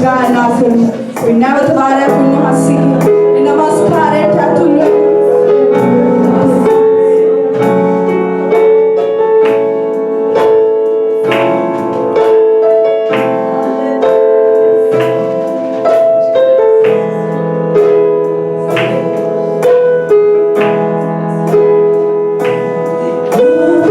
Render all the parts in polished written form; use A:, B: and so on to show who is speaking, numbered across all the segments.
A: God nothing. We never thought that we know see. And I must call it tattoo.
B: Oh,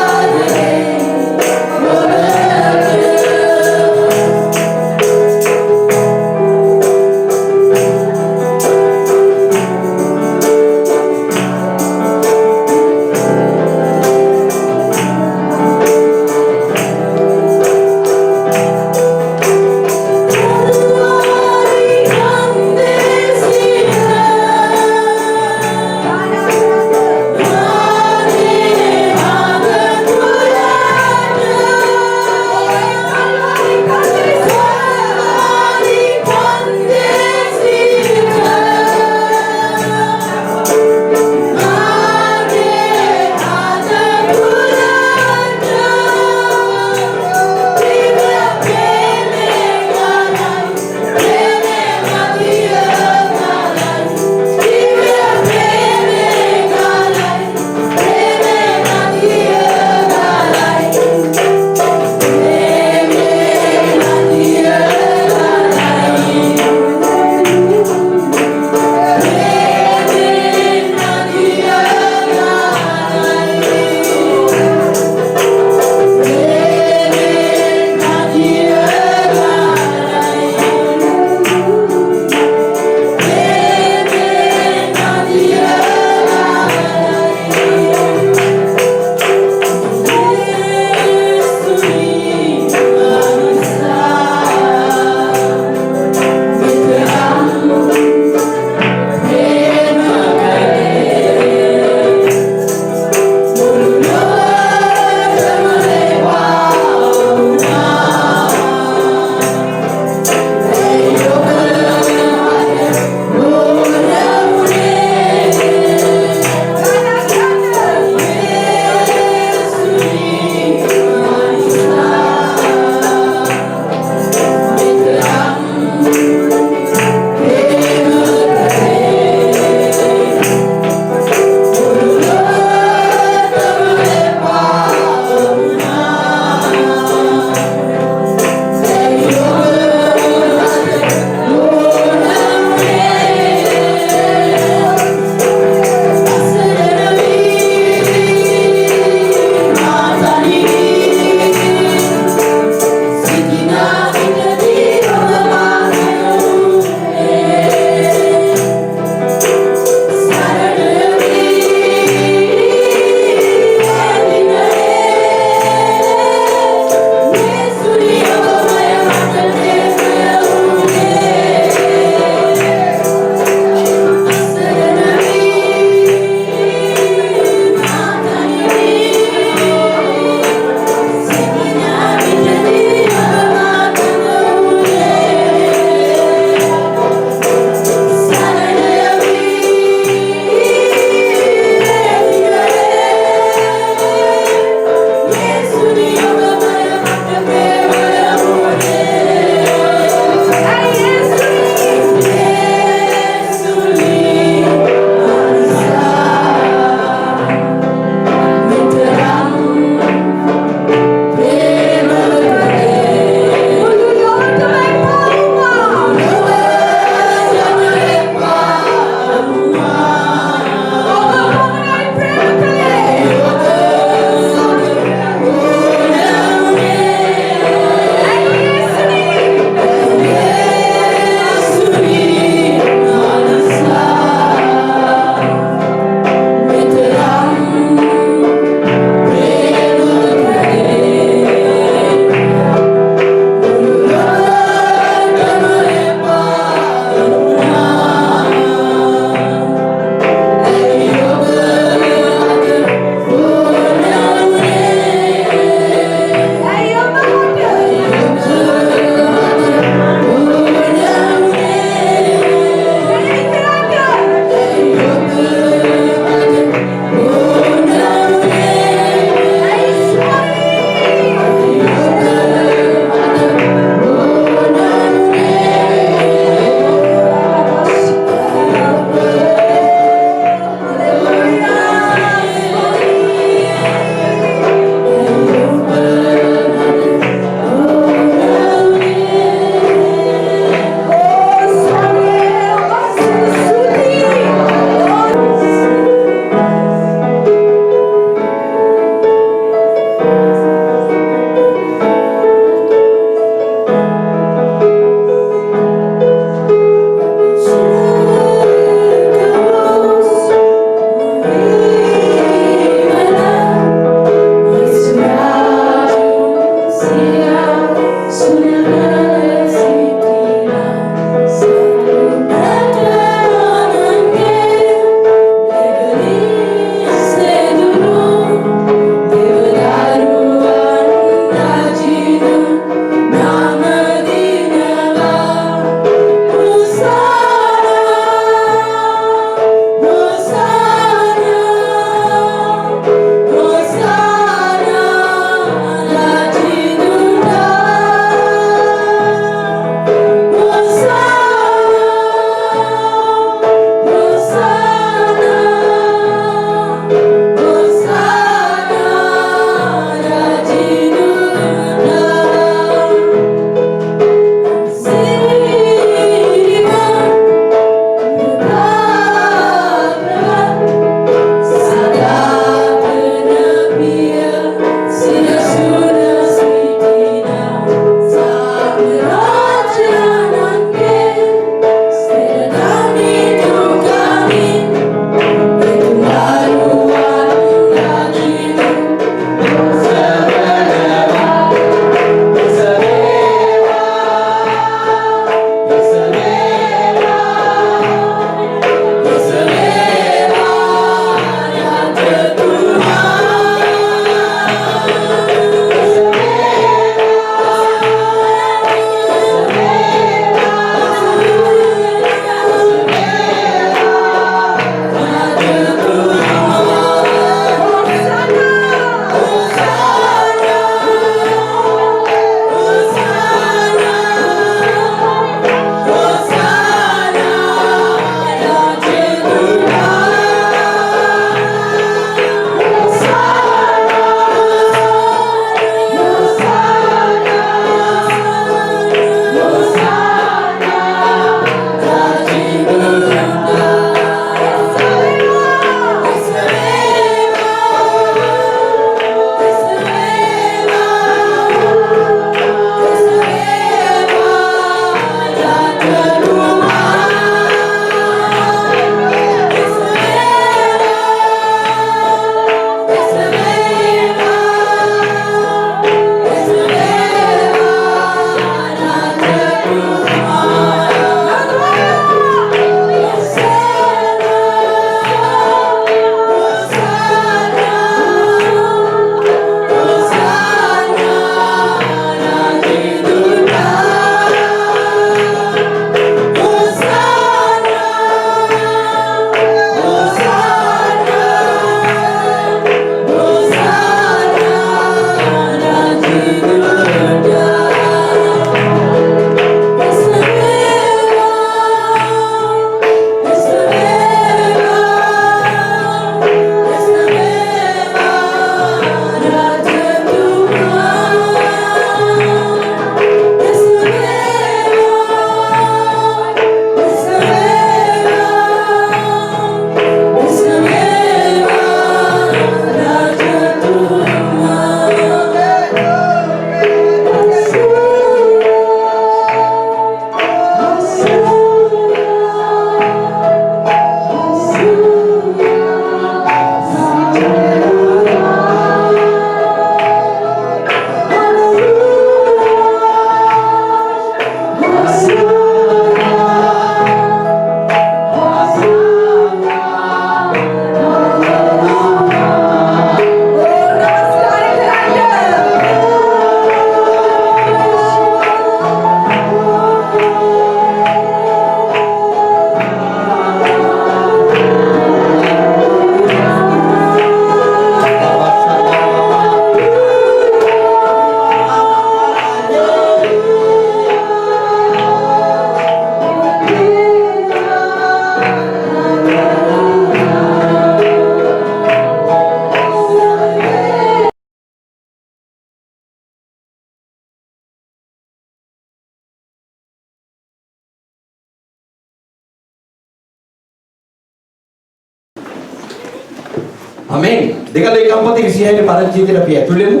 B: Amen. Dekal ekam pati kisihan ni para ciri rapi ya. Tulemu.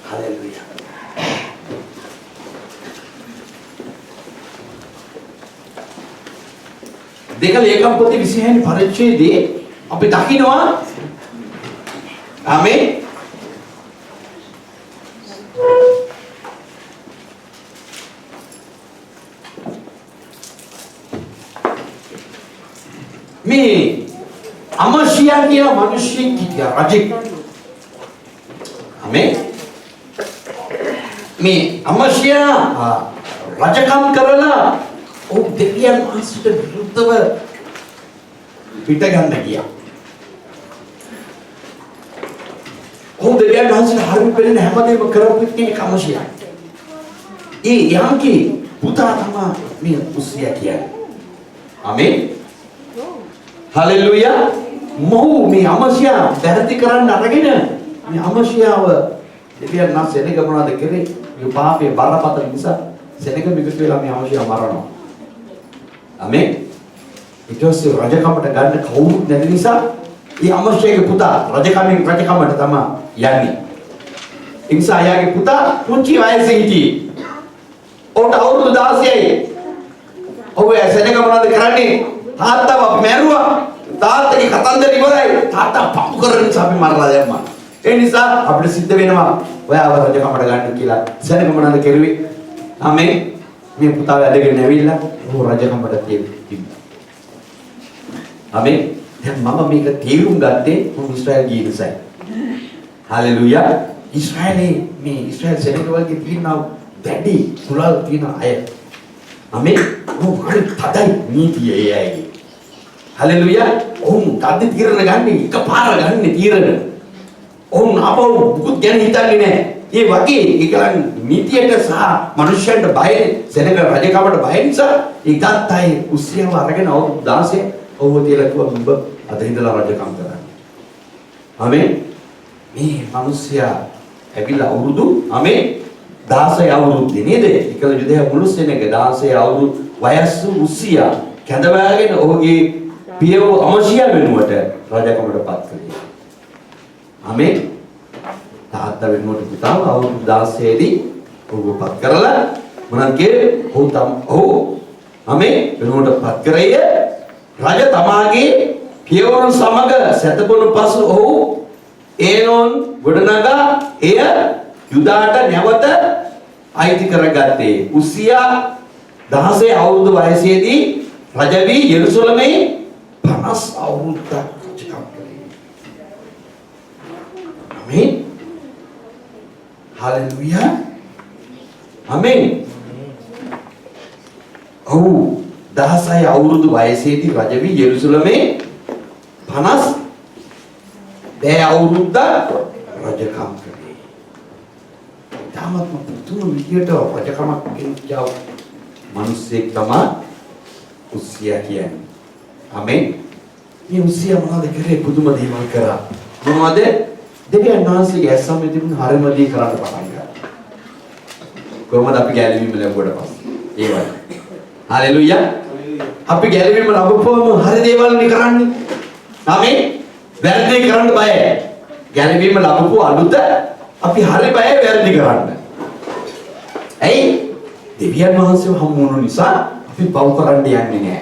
B: Haleluya. Dekal ekam pati kisihan ni para ciri di. Api taki doa. Amen. Me, Amasya kira manusia kita rajik. Amen. Me, Amasya rajakam karala. Oh, dekian masuk beruntah pitagan lagi ya. Oh, dekian masuk hari perin hamade berkerap ini Amasya. Yang ki buta sama me usia kia. Amen. Haleluya. Mau mi Amasya berarti kerana aragena mi Amasya dia nak senega mana dekere mi pape bara patan bisa senega mi kutela mi Amasya marano. Amen. Itu se raja kamata ganna kauru dari nisa i Amasya ke puta raja kamata tama yani insa ya ke puta kunci ayat sehiti ota auru dasai owe senega mana dekerani තාත්තා අපි මැරුවා තාත්තගේ කතන්දර ඉවරයි තාත්තා පපු කරගෙන අපි මරලා දැම්මා ඒ නිසා අපිට සිද්ධ වෙනවා ඔයාව රජකමට ගන්න කියලා සෙනග මොනවාද කෙරුවේ ආමෙන් මේ පුතා වැඩගෙන ඇවිල්ලා ඕ රජකමට තිබ්බා ආමෙන් දැන් මම මේක තේරුම් ගත්තේ මම ඊශ්‍රායල් ගිය නිසායි හලෙලූයා ඊශ්‍රායලේ මේ ඊශ්‍රායල් සෙනග වලගේ තියෙන දැඩි කුලල් තියෙන අය Amin. Oh, hari tadai niti ya ini. Haleluya. Oh, tadi tiran ganni, kepala ganni tiran. Oh, apa bukut gan hitam ini? Ye bagi, ikalan niti ada sah manusia ada baik, senegal raja kamu ada baik sah. Ikat tay usia warga na das ya. Oh, dia lagi buat ada hindalah raja kamu kan. Amin. Nih manusia, bila urdu, amin. දාසය අවුරුද්දේ නේද? එකල යුදය මුළුස්සෙනක දාසය අවුරුදු වයස උසියා කැඳවාගෙන ඔහුගේ පියව අමසියා වෙනුවට රජකමට පත් කළේ. ආමෙන්. තාත්තා වෙනුවට පුතාව අවුරුදු 16 දී ඔහුව පත් කරලා මොනවද කියේ? ඔහු ආමෙන් වෙනුවට පත් කරේ රජ තමාගේ පියවරුන් සමග සැතපුණු පසු ඔහු ඒනොන් ගොඩනගා එය යුදාට නැවත අයිති කරගත්තේ උසියා 16 අවුරුදු වයසේදී රජ වී යෙරුසලමේ 50 අවුරුද්දක් රජකම් කළේ. ආමෙන්. හලෙලූයා. ආමෙන්. ඔව් 16 අවුරුදු වයසේදී රජ වී යෙරුසලමේ 50 අවුරුද්දක් රජකම් කළේ. Tamat betul dia tu raja kamak mungkin jauh manusia kama usia kian. Amin. Ini usia mana dekere kuduma dewa kera. Mana de dia nasi ऐसा में दिन हरे मदी करा तो पाएगा. कोई मत आप गैलरी में लग गया पास. ये बात. हालेलुया. आप गैलरी में लग गया हरे देवाल निकरानी. Amin. Berarti kerana baik. Gällivim में लग गया आलूता. අපි හරි බය වැරදි කරන්න. ඇයි? දෙවියන් වහන්සේ හම්බුණු නිසා අපි පව් කරන්න යන්නේ නැහැ.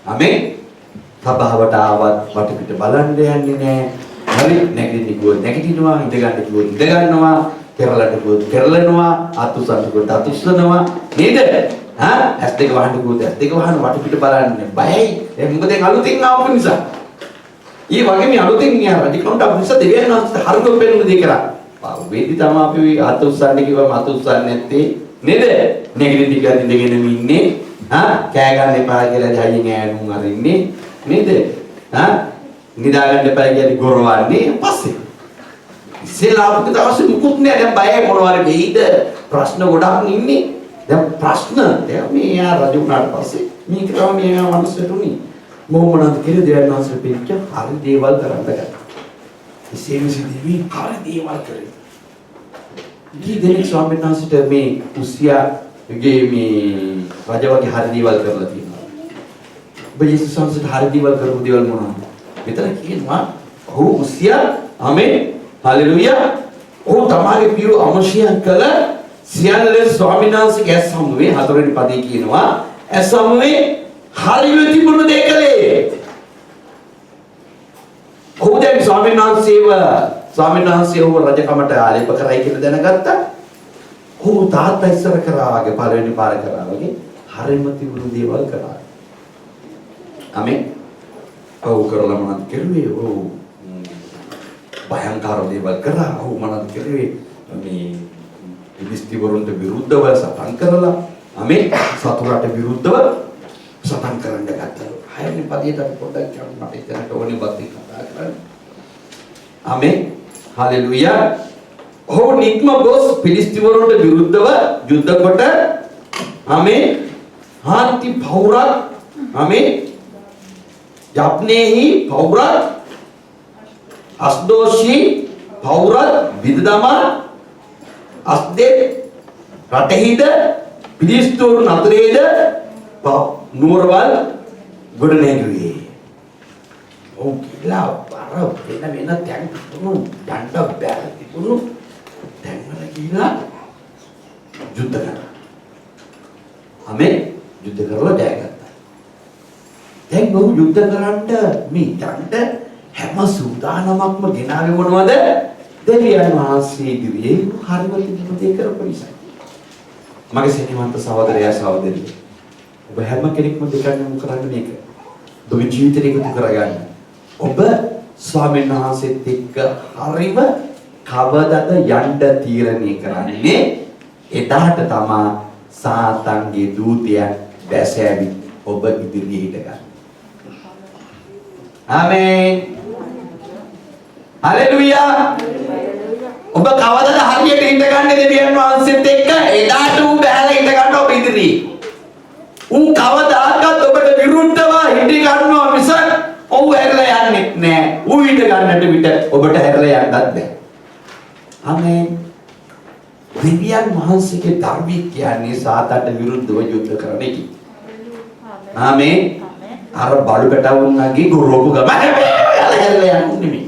B: ආමෙන්. සබාවට ආවත් වටපිට බලන්න යන්නේ නැහැ. හරි නැගිටින්න කිව්වොත් නැගිටිනවා, ඉඳ ගන්න කිව්වොත් ඉඳ ගන්නවා, කෙරලට කිව්වොත් කෙරලනවා, අතුසන්ට කිව්වොත් අතුස්සනවා. නේද? ඇස් දෙක වහන්න කිව්වොත් ඇස් දෙක වහන්න වටපිට බලන්න බයයි. ඒ මොකද අලුතින් ආපු නිසා. ඊ වගේ මේ අලුතින් රජකමට ආපු නිසා දෙවියන් වහන්සේ හරියට පෙන්වන්න දෙය කරා. වෙදි තමයි අපි අත උස්සන්නේ කිව්වම අත උස්සන්නේ නැත්තේ නේද? නැගිටින්න ටිකක් ඉඳගෙන ඉන්නේ. කෑ ගන්න එපා කියලා ජයින් ඈනුම් අරින්නේ නේද? නිදා ගන්න එපා කියලා ගොරවන්නේ පස්සේ. ඉස්සෙල්ලා අපිට දවසේ මුකුත් නෑ. දැන් බයයි මොනවාරි වෙයිද? ප්‍රශ්න ගොඩක් ඉන්නේ. දැන් ප්‍රශ්න දැන් මේ යා රජු වුණාට පස්සේ මේ කරා මේ මනුස්සයට උනේ. මොහොමනන්ද කියලා දෙවියන් වහන්සේ පිළිච්ච හරි දේවල් කරන්න ගත්තා. ඉසේවිසි දෙවි හරි දේවල් කරේ. දී දෙනෙක් ස්වාමීන් වහන්සේට මේ උසියාගේ මේ රජ වගේ හරි දේවල් කරලා තියෙනවා. ඔබ යේසුස් වහන්සේට හරි දේවල් කරපු දේවල් මොනවද? මෙතන කියනවා ඔහු උසියා ආමේන් හලෙලූයා ඔහු තමගේ පියු අමෝෂියන් කළ සියල්ල ස්වාමීන් වහන්සේගේ ඇස් සමුවේ හතරවෙනි පදේ කියනවා ඇස් සමුවේ හරිව තිබුණු දේ කළේ. ඔහු දැන් ස්වාමීන් වහන්සේව රජකමට ආලේප කරයි කියලා දැනගත්තා. ඔහු තාත්තා ඉස්සර කරා වගේ පළවෙනි පාර කරා වගේ හරිම තිබුණු දේවල් කරා. ආමේන්. ඔහු කරලා මොනවද කරුවේ? ඔහු භයංකාර දේවල් කරා. ඔහු මොනවද කරුවේ? මේ පිලිස්තිවරුන්ට විරුද්ධව සටන් කරලා ආමේන් සතුරාට විරුද්ධව සටන් කරන්න ගත්තා. හයවෙනි පදයට අපි පොඩ්ඩක් කියමු මට එතනට ඕනේ බත් කතා කරන්න. ආමේන් හලෙලූයා. ඔහු නික්ම ගොස් පිලිස්තිවරුන්ට විරුද්ධව යුද්ධ කොට ආමේන් හාන්ති පෞරක් ආමේන් යප්නේහි පෞරක් අස්දෝෂී පෞරක් විදදමා අස්දේ රටෙහිද පිලිස්තිවරුන් අතරේද නුවරවල් ගොඩ නැගුවේ. ඔව් කියලා අර වෙන තැන් තුනු යන්න බැහැ තිබුණු තැන්වල කියලා යුද්ධ කරා. ආමේන් යුද්ධ කරලා ජයගත්තා. දැන් ඔහු යුද්ධ කරන්න මේ යන්න හැම සූදානමක්ම ගෙනාවේ මොනවද? දෙවියන් වහන්සේ ඉදිරියේ හරිම තිබුණු දේ කරපු නිසා. මගේ සෙනෙහවන්ත සහෝදරයා සහෝදරිය ඔබ හැම කෙනෙක්ම දෙකන්නම කරන්න මේක. ඔබගේ ජීවිතේ එකතු කරගන්න. ඔබ ස්වාමීන් වහන්සේත් එක්ක හරිම කවදද යන්න තීරණය කරන්නේ එදාට තමා සාතන්ගේ දූතයන් දැසෑවි ඔබ ඉදිරියේ හිට ගන්න. ආමේන්. හලෙලූයා. ඔබ කවදද හරියට හිට ගන්නේ දෙවියන් වහන්සේත් එක්ක එදාට ඌ බැලලා හිට ගන්න ඔබ ඉදිරියේ. ඌ කවදාකවත් ඔබට විරුද්ධව හිට ගන්නවා මිස ඔව් හැරලා යන්නේ නැහැ. ඌ හිට ගන්නට විට ඔබට හැරලා යන්නත් බැහැ. ආමේන්. දෙවියන් වහන්සේගේ ධර්මී කියන්නේ සාතන්ට විරුද්ධව යුද්ධ කරන එක. ආමේන්. අර බලු පැටවුන්ගේ ගොරෝපු ගම හැරලා යන්නේ නෙමෙයි.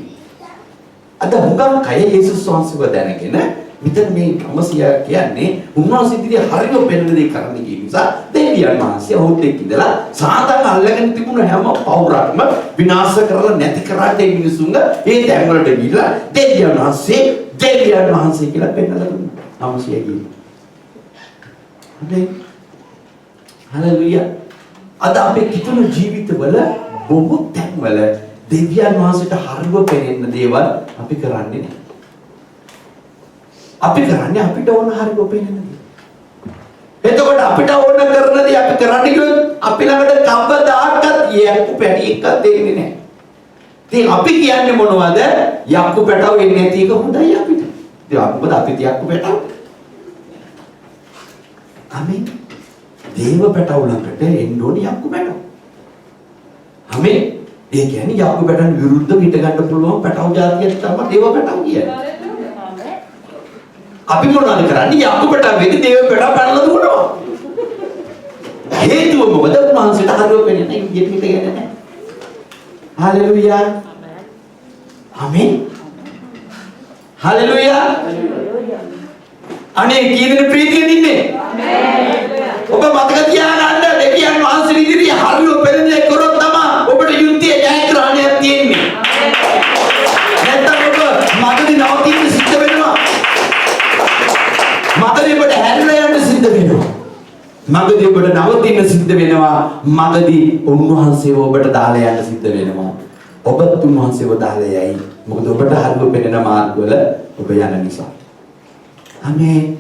B: අද හුඟක් කය යේසුස් වහන්සේව දැනගෙන මෙතන මේ කමසියා කියන්නේ උන්වහන්සේ ඉදිරියේ හරිම පෙනෙන දේ කරන්න කියන නිසා දෙවියන් වහන්සේ ඔහුත් එක්ක ඉඳලා සාතන් අල්ලගෙන තිබුණ හැම පවුරක්ම විනාශ කරලා නැති කරාට ඒ මිනිසුන්ගේ ඒ තැන් වලට ගිහිල්ලා දෙවියන් වහන්සේ කියලා පෙන්නලා දුන්නා. කමසියා කියන්නේ. හරි. හලෙලූයා. අද අපේ කිතුණු ජීවිතවල බොහෝ තැන්වල දෙවියන් වහන්සේට හරිව පෙනෙන දේවල් අපි කරන්නේ නැහැ. අපි කරන්නේ අපිට ඕන හරිව පෙනෙන දේ. එතකොට අපිට ඕන කරන දේ අපි කරන්නේ කිව්වොත් අපි ළඟට කවදාකවත් යක්කු පැටි එකක් දෙන්නේ නැහැ. ඉතින් අපි කියන්නේ මොනවද? යක්කු පැටව එන්නේ නැති එක හොඳයි අපිට. ඉතින් මොකද අපි යක්කු පැටව? ආමේන්. දේව පැටව ළඟට එන්න ඕනේ යක්කු පැටව. ආමේන්. ඒ කියන්නේ යක්කු පැටවන්ට විරුද්ධව හිට ගන්න පුළුවන් පැටව జాතියක් තමයි දේව පැටව කියන්නේ. අපි මොනවද කරන්නේ? යක්කු පැටව වෙන්නේ දේව පැටව පැනලා දුවනවා. හේතුව මොකද? උන්වහන්සේට හරිව පෙනෙන්නේ නැහැ. විදියට හිටගෙන නැහැ. හලෙලූයා. ආමේන්. හලෙලූයා. අනේ කීදෙන ප්‍රීතියෙන් ඉන්නේ? ඔබ මතක තියාගන්න දෙවියන් වහන්සේ ඉදිරියේ හරිව පෙරදේ කරොත් තමයි ඔබට යුද්ධයේ ජයග්‍රහණයක් තියෙන්නේ. නැත්නම් ඔබ මගදී නවතින්න සිද්ධ වෙනවා. මගදී ඔබට හැරිලා යන්න සිද්ධ වෙනවා. මගදී ඔබට නවතින්න සිද්ධ වෙනවා. මගදී උන්වහන්සේව ඔබට දාලා යන්න සිද්ධ වෙනවා. ඔබත් උන්වහන්සේව දාලා යයි. මොකද ඔබට හරිව පෙනෙන මාර්ගවල ඔබ යන නිසා. ආමේන්.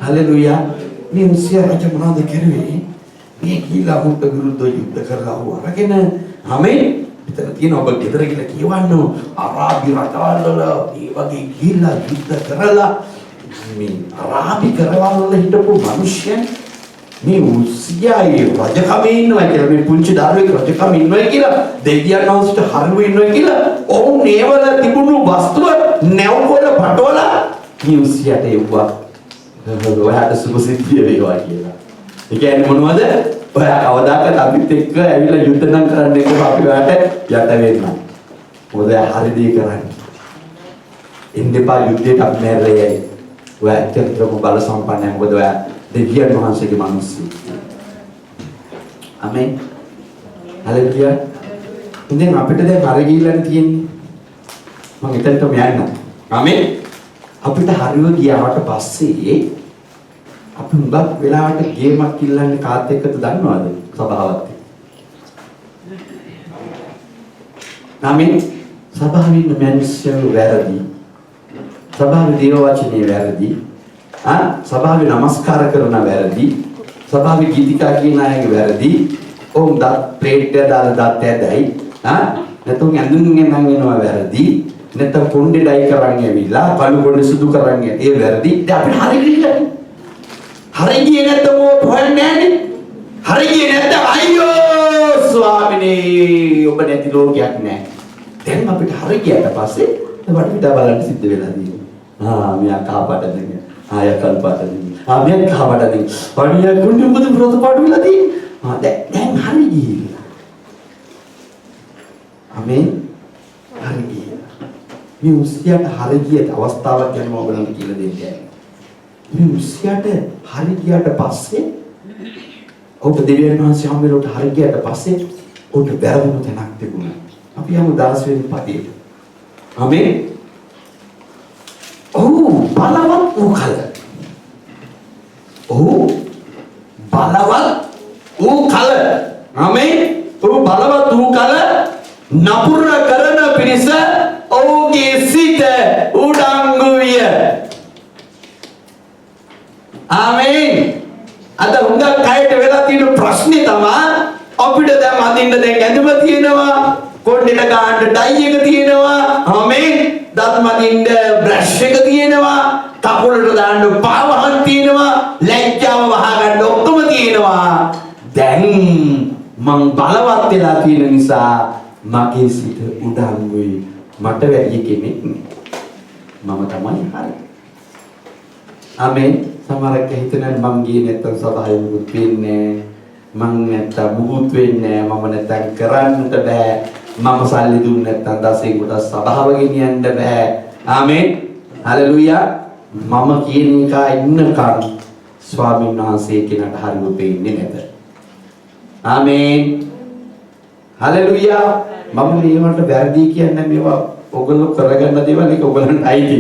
B: හලෙලූයා. මේ උසියා රජ මොනවද කරුවේ? මේ ගිහිලා හුට විරුද්ධව යුද්ධ කරලා අරගෙන ආමේන්. විතර තියෙන ඔබ ගෙදර ගිහලා කියවන්න අරාබි රටවල් වල මේ වගේ ගිහිලා යුද්ධ කරලා මේ අරාබි කරවල් වල හිටපු මිනිස්සුන් මේ උසියාගේ රජකමේ ඉන්නවා කියලා මේ පුංචි දරුවෙක් රජකමේ ඉන්නවා කියලා දෙවියන් වහන්සේට හරිව ඉන්නවා කියලා ඔවුන් නේවල තිබුණු වස්තුව නැවවල පටවලා මේ උසියාට එව්වා. ඔයාට සුභසිද්ධිය වේවා කියලා. ඒ කියන්නේ මොනවද? ඔයා කවදාකවත් අපිත් එක්ක ඇවිල්ලා යුද්ධ නම් කරන්න එක්ක අපි ඔයාට යට වෙන්න. මොකද හරි දේ කරන්නේ. ඉන්දිපා යුද්ධයට අපි මැරෙයි. ඔය ඇත්තටම බල සම්පන්නයි. මොකද ඔය දෙවියන් වහන්සේගේ මිනිස්සු. ආමේන්. හලෙලුයා. ඉතින් අපිට දැන් හරි ගිහිල්ලානේ තියෙන්නේ. මම එතනටම යන්න. ආමේන්. අපිට හරිව ගියාට පස්සේ අපි හුඟක් වෙලාවට ගේමක් කිල්ලන්නේ කාත් එක්කද දන්නවද? සභාවත් එක්ක. ආමේන්. සභාවේ ඉන්න මිනිස්සු වැරදි. සභාවේ දේව වචනේ වැරදි. සභාවේ නමස්කාර කරන වැරදි. සභාවේ ගීතිකා කියන අයගේ වැරදි. ඕම් දත් ප්ලේට් එක දාලා දත් ඇදයි. නැත්නම් ඇඳුම්ගෙන් නම් වෙනවා වැරදි. නැත්නම් කොණ්ඩේ ඩයි කරන් ඇවිල්ලා කළු කොණ්ඩේ සුදු කරන් ඒ වැරදි. දැන් අපිට හරි ගිහිල්ලා. හරි ගියේ නැත්නම් ඕක හොයන්නේ නැහැනේ. හරි ගියේ නැත්නම් අයියෝ ස්වාමිනේ ඔබ නැති ලෝකයක් නැහැ. දැන් අපිට හරි ගියට පස්සේ වටපිට බලන්න සිද්ධ වෙලා තියෙනවා. මෙයා කහ පාට දෙන්නේ. ආය කල් පාට දෙන්නේ. මෙයා කහ පාට දෙන්නේ. පණියා කුණ්ඩේ මොකද රොත පාට වෙලා තියෙන්නේ. දැන් හරි ගිහිල්ලා. ආමේන්. හරි ගිහිල්ලා. මේ උස්සියට හරි ගියට අවස්ථාවක් ගැන මම ඔයගලන්ට කියලා දෙන්නේ. මේ උස්සියට හරි ගියට පස්සේ ඔබ දෙවියන් වහන්සේ හම්බෙලට හරි ගියට පස්සේ ඔබට වැරදුණු තැනක් තිබුණා. අපි යමු 10 වෙනි පදයට. ආමේන්. බලවත් වූ කල. බලවත් වූ කල. ආමේන්. බලවත් වූ කල නපුර කරන පිරිස ඔහුගේ සිත උඩංගු විය. ආමේන්. අද හුඟක් කයට වෙලා තියෙන ප්‍රශ්නේ තමයි අපිට දැන් අදින්න දැන් ඇඳුම තියෙනවා. කොණ්ඩේට ගන්න ටයි එක තියෙනවා. ආමේන්. දත් මදින්න බ්‍රෂ් එක තියෙනවා. කකුලට දාන්න පාවහක් තියෙනවා. ලැජ්ජාව වහගන්න ඔක්කොම තියෙනවා. දැන් මං බලවත් වෙලා තියෙන නිසා මගේ සිත උඩංගුයි. මට වැඩි කෙනෙක් නෑ. මම තමයි හරි. ආමේන්. සමහරක් හිතනවා මං ගියේ නැත්තම් සභාවේ මුකුත් වෙන්නේ මං නැත්තම් මුකුත් වෙන්නේ මම නැත්තම් කරන්නට බෑ. මම සල්ලි දුන්නේ නැත්තම් දසෙන් කොට සභාව ගෙනියන්න බෑ. ආමේන්. හලෙලුයා. මම කියන එක ඉන්නකම් ස්වාමීන් වහන්සේ කෙනාට හරිම පෙන්නේ නැත. ආමේන්. හලෙලුයා. මම මේවට වැරදි කියන්නේ මේවා ඔයගොල්ලෝ කරගන්න දේවල් ඒක ඔයගොල්ලන්ට අයිති.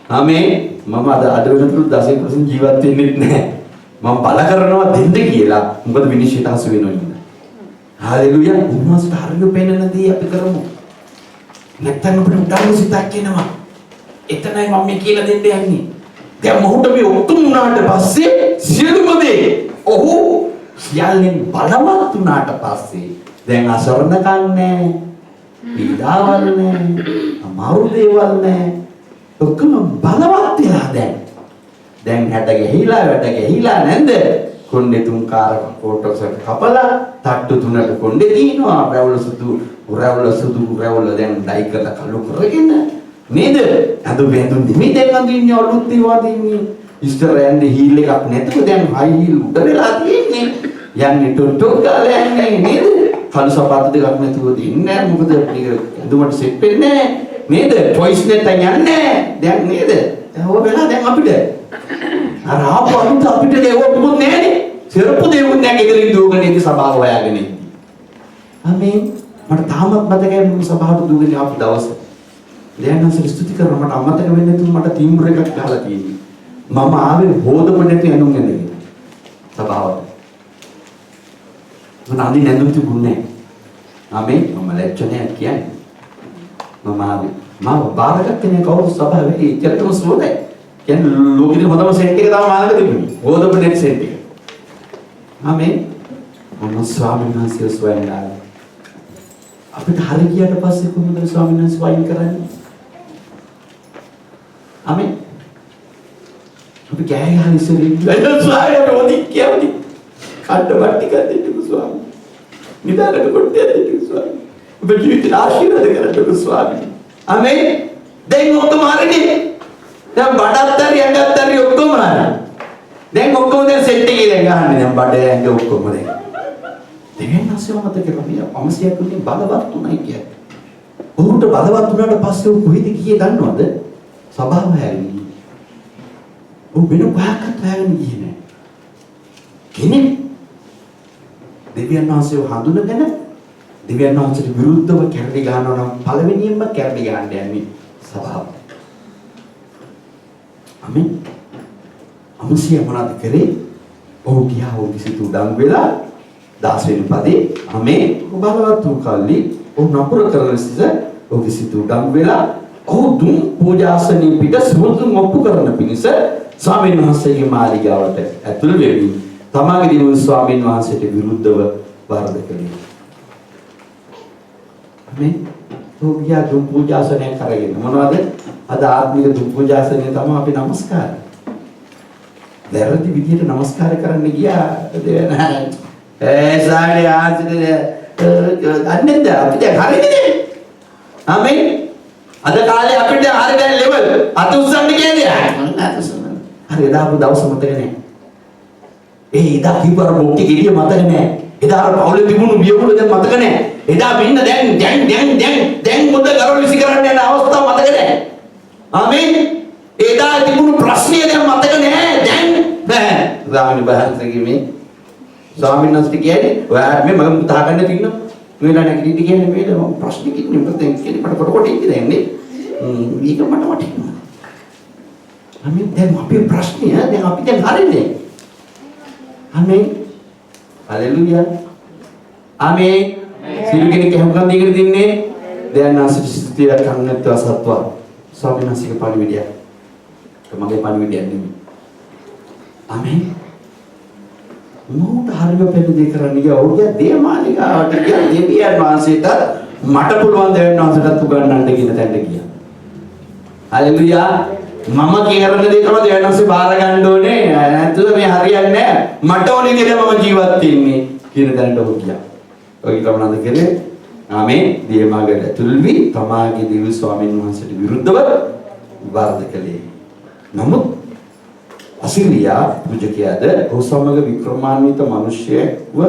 B: ආමේන්. මම අද වෙනතුරු 10% ජීවත් වෙන්නේ නැහැ. මම බල කරනවා දෙන්න කියලා. මොකද විනිශ්චයට හසු වෙනවා. හalleluya. උන්වහන්සේට හරිය පෙන්නන දේ අපි කරමු. නැත්නම් අපිට උඩඟු සිතක් එනවා. එතනයි මම මේ කියලා දෙන්න යන්නේ. දැන් මොහොත මේ ඔක්කොම උනාට පස්සේ සියලුම දේ ඔහු සියල්ලෙන් බලවත් උනාට පස්සේ දැන් අසරණකම් නැහැ. පීඩාවල් නැහැ. අමාරු දේවල් නැහැ. ඔක්කොම බලවත් වෙලා දැන් හැට ගහිලා වැට ගහිලා නැන්ද කොණ්ඩේ තුන් කාරක ෆොටෝස් එක කපලා තට්ටු තුනට කොණ්ඩේ තියනවා රැවුල සුදු දැන් ඩයි කරලා කළු කරගෙන නේද අද බඳුන් දෙමි දැන් අඳින්නේ ඔළුත් ඒවා දෙන්නේ ඉස්තර යන්නේ හීල් එකක් නැතුව දැන් හයි හීල් උඩ වෙලා තියෙන්නේ යන්නේ ටොටෝ ගාලා යන්නේ නේද කළු සපත්තු දෙකක් නැතුව දෙන්නේ මොකද ඇඳුමට සෙට් වෙන්නේ නේද choice නැත්නම් යන්නේ දැන් නේද ඔය වෙලා දැන් අපිට අර ආපු අලුත් අපිට ඒව මොකුත් නැහැනේ සිරප්පු දෙවුත් නැහැ ගෙදරින් දුවගෙන ඉඳි සභාව හොයාගෙන ඉඳි ආමේන් මට තාමත් මතකයි මම සභාවට දුවගෙන ආපු දවස දැන් නම් ස්තුති කරනවා මට අමතක වෙන්නේ නැතුව මට තිම්බුර එකක් ගහලා තියෙන්නේ මම ආවේ හොදම නැති ඇඳුම් ඇඳගෙන සභාවට මම අඳින්න ඇඳුම් තිබුණේ නැහැ ආමේන් මම ලැජ්ජනේ කියන්නේ මම ආවේ මම බාරගත්තේ කවුරු සභාවේ ඉච්චරටම සෝදයි කියන්නේ ලෝකෙදී හොඳම සෙට් එක තමයි මාළක තිබුණේ හොදම නෙට් සෙට් එක ආමේන් මම ස්වාමීන් වහන්සේ සොයනවා අපිට හරි ගියට පස්සේ කොහොමද ස්වාමීන් වහන්සේ වයින් කරන්නේ ආමේන් අපි ගෑය ගහන ඉස්සෙල්ලා ස්වාමීන් වහන්සේ කියවදී කඩ බට්ටි කරදින්න ස්වාමීන් නිදාගන්න කොට්ටේ දෙන්න ස්වාමීන් ඔබ ජීවිතේ ආශිර්වාද කරන්න ස්වාමීන් ආමේන් දැන් ඔක්කොම හරිනේ දැන් බඩත් හරි ඇඟත් හරි ඔක්කොම හරි දැන් ඔක්කොම දැන් සෙට් එකේ දැන් ගහන්නේ දැන් බඩ ඇඟ ඔක්කොම දැන් දෙවෙනි අසවමත කියලා මිය අමසියක් උනේ බලවත් උනායි කියන්නේ ඔහුට බලවත් වුණාට පස්සේ ඔහු කොහෙද ගියේ දන්නවද? සභාව හැරෙන්නේ. ඔහු වෙන කොහක්වත් හැරෙන්නේ ගියේ නෑ. කෙනෙක් දෙවියන් වහන්සේව හඳුනගෙන දෙවියන් වහන්සේට විරුද්ධව කැරලි ගන්නවා නම් පළවෙනියෙන්ම කැරලි ගන්න යන්නේ සභාව. ආමෙන්. අමුසිය මොනවද කරේ? ඔහු ගියා ඔහු කිසිදු උඩන් වෙලා 10 වෙනි පදේ ආමෙන්. ඔහු බලවත් වූ කල්ලි ඔහු නපුර කරන සිට ඔහු කිසිදු උඩන් වෙලා ඔහු දුම් පූජාසනයේ පිට සුදුම් ඔප්පු කරන පිණිස ස්වාමීන් වහන්සේගේ මාලිගාවට ඇතුළු වෙමින් තමාගේ දිවුල් ස්වාමීන් වහන්සේට විරුද්ධව වරද කළේ. ආමෙන්. ඔහුගේ දුම් පූජාසනය කරගෙන මොනවද? අද ආත්මික දුම් පූජාසනය තමයි අපි නමස්කාර. වැරදි විදියට නමස්කාර කරන්න ගියා දෙවන. සාරි ආසිතේ අන්නේද අපිට හරියන්නේ. ආමෙන්. අද කාලේ අපිට හරියට ලෙවල් අත උස්සන්න කියන්නේ. හරි එදා දවස මතක නැහැ. එදා කිව්වර මොකක්ද කිව්වේ මතක නැහැ. එදා පවුලේ තිබුණු වියකුල දැන් මතක නැහැ. එදා මෙන්න දැන් මොකද කරවල විසි කරන්න යන අවස්ථාව මතක නැහැ. ආමෙන්. එදා තිබුණු ප්‍රශ්නය දැන් මතක නැහැ. දැන් බෑ. ස්වාමීන් වහන්සේ කිව්වේ ස්වාමීන් වහන්සේ කියන්නේ ඔයා මේ මම පුතා ගන්න තින්නවා. මෙලා නැගිටින්න කියන්නේ මේ ප්‍රශ්න කිව්නේ මට දැන් කියන්නේ මට කොට ඉන්නේ දැන් නේ. මේක මට වටිනවා. ආමෙන්. දැන් අපේ ප්‍රශ්නය දැන් අපි දැන් හරිනේ. ආමෙන්. හලෙලූයා. ආමෙන්. සිළු කෙනෙක් හැමකම් දීගෙන දින්නේ දැන් ආසිත ස්තුතිය කන්නත් අසත්වා ස්වාමීන් වහන්සේගේ පණිවිඩය. මගේ පණිවිඩය නෙමෙයි. ආමෙන්. මොහොත හරිය පෙරදී කරන්න ගියා. ඔහුගේ දේමාලිකාවට ගියා. දෙවියන් වහන්සේට මට පුළුවන් දෙවියන් වහන්සේට උගන්වන්න කියන තැනට ගියා. හලෙලූයා. මම කියන දේ තමයි දෙවියන් වහන්සේ බාර ගන්න ඕනේ. නැත්නම් මේ හරියන්නේ නැහැ. මට ඕනේ විදිහට මම ජීවත් වෙන්නේ කියන තැනට ඔහු ගියා. ඔය කවුරුන්ද කියන්නේ? ආමෙන්. දියමාගට ඇතුළු වී තමාගේ දිව්‍ය ස්වාමීන් වහන්සේට විරුද්ධව වරද කළේ. නමුත් අසිරියා පූජකයාද ඔහු සමග වික්‍රමාන්විත මිනිසෙක්ව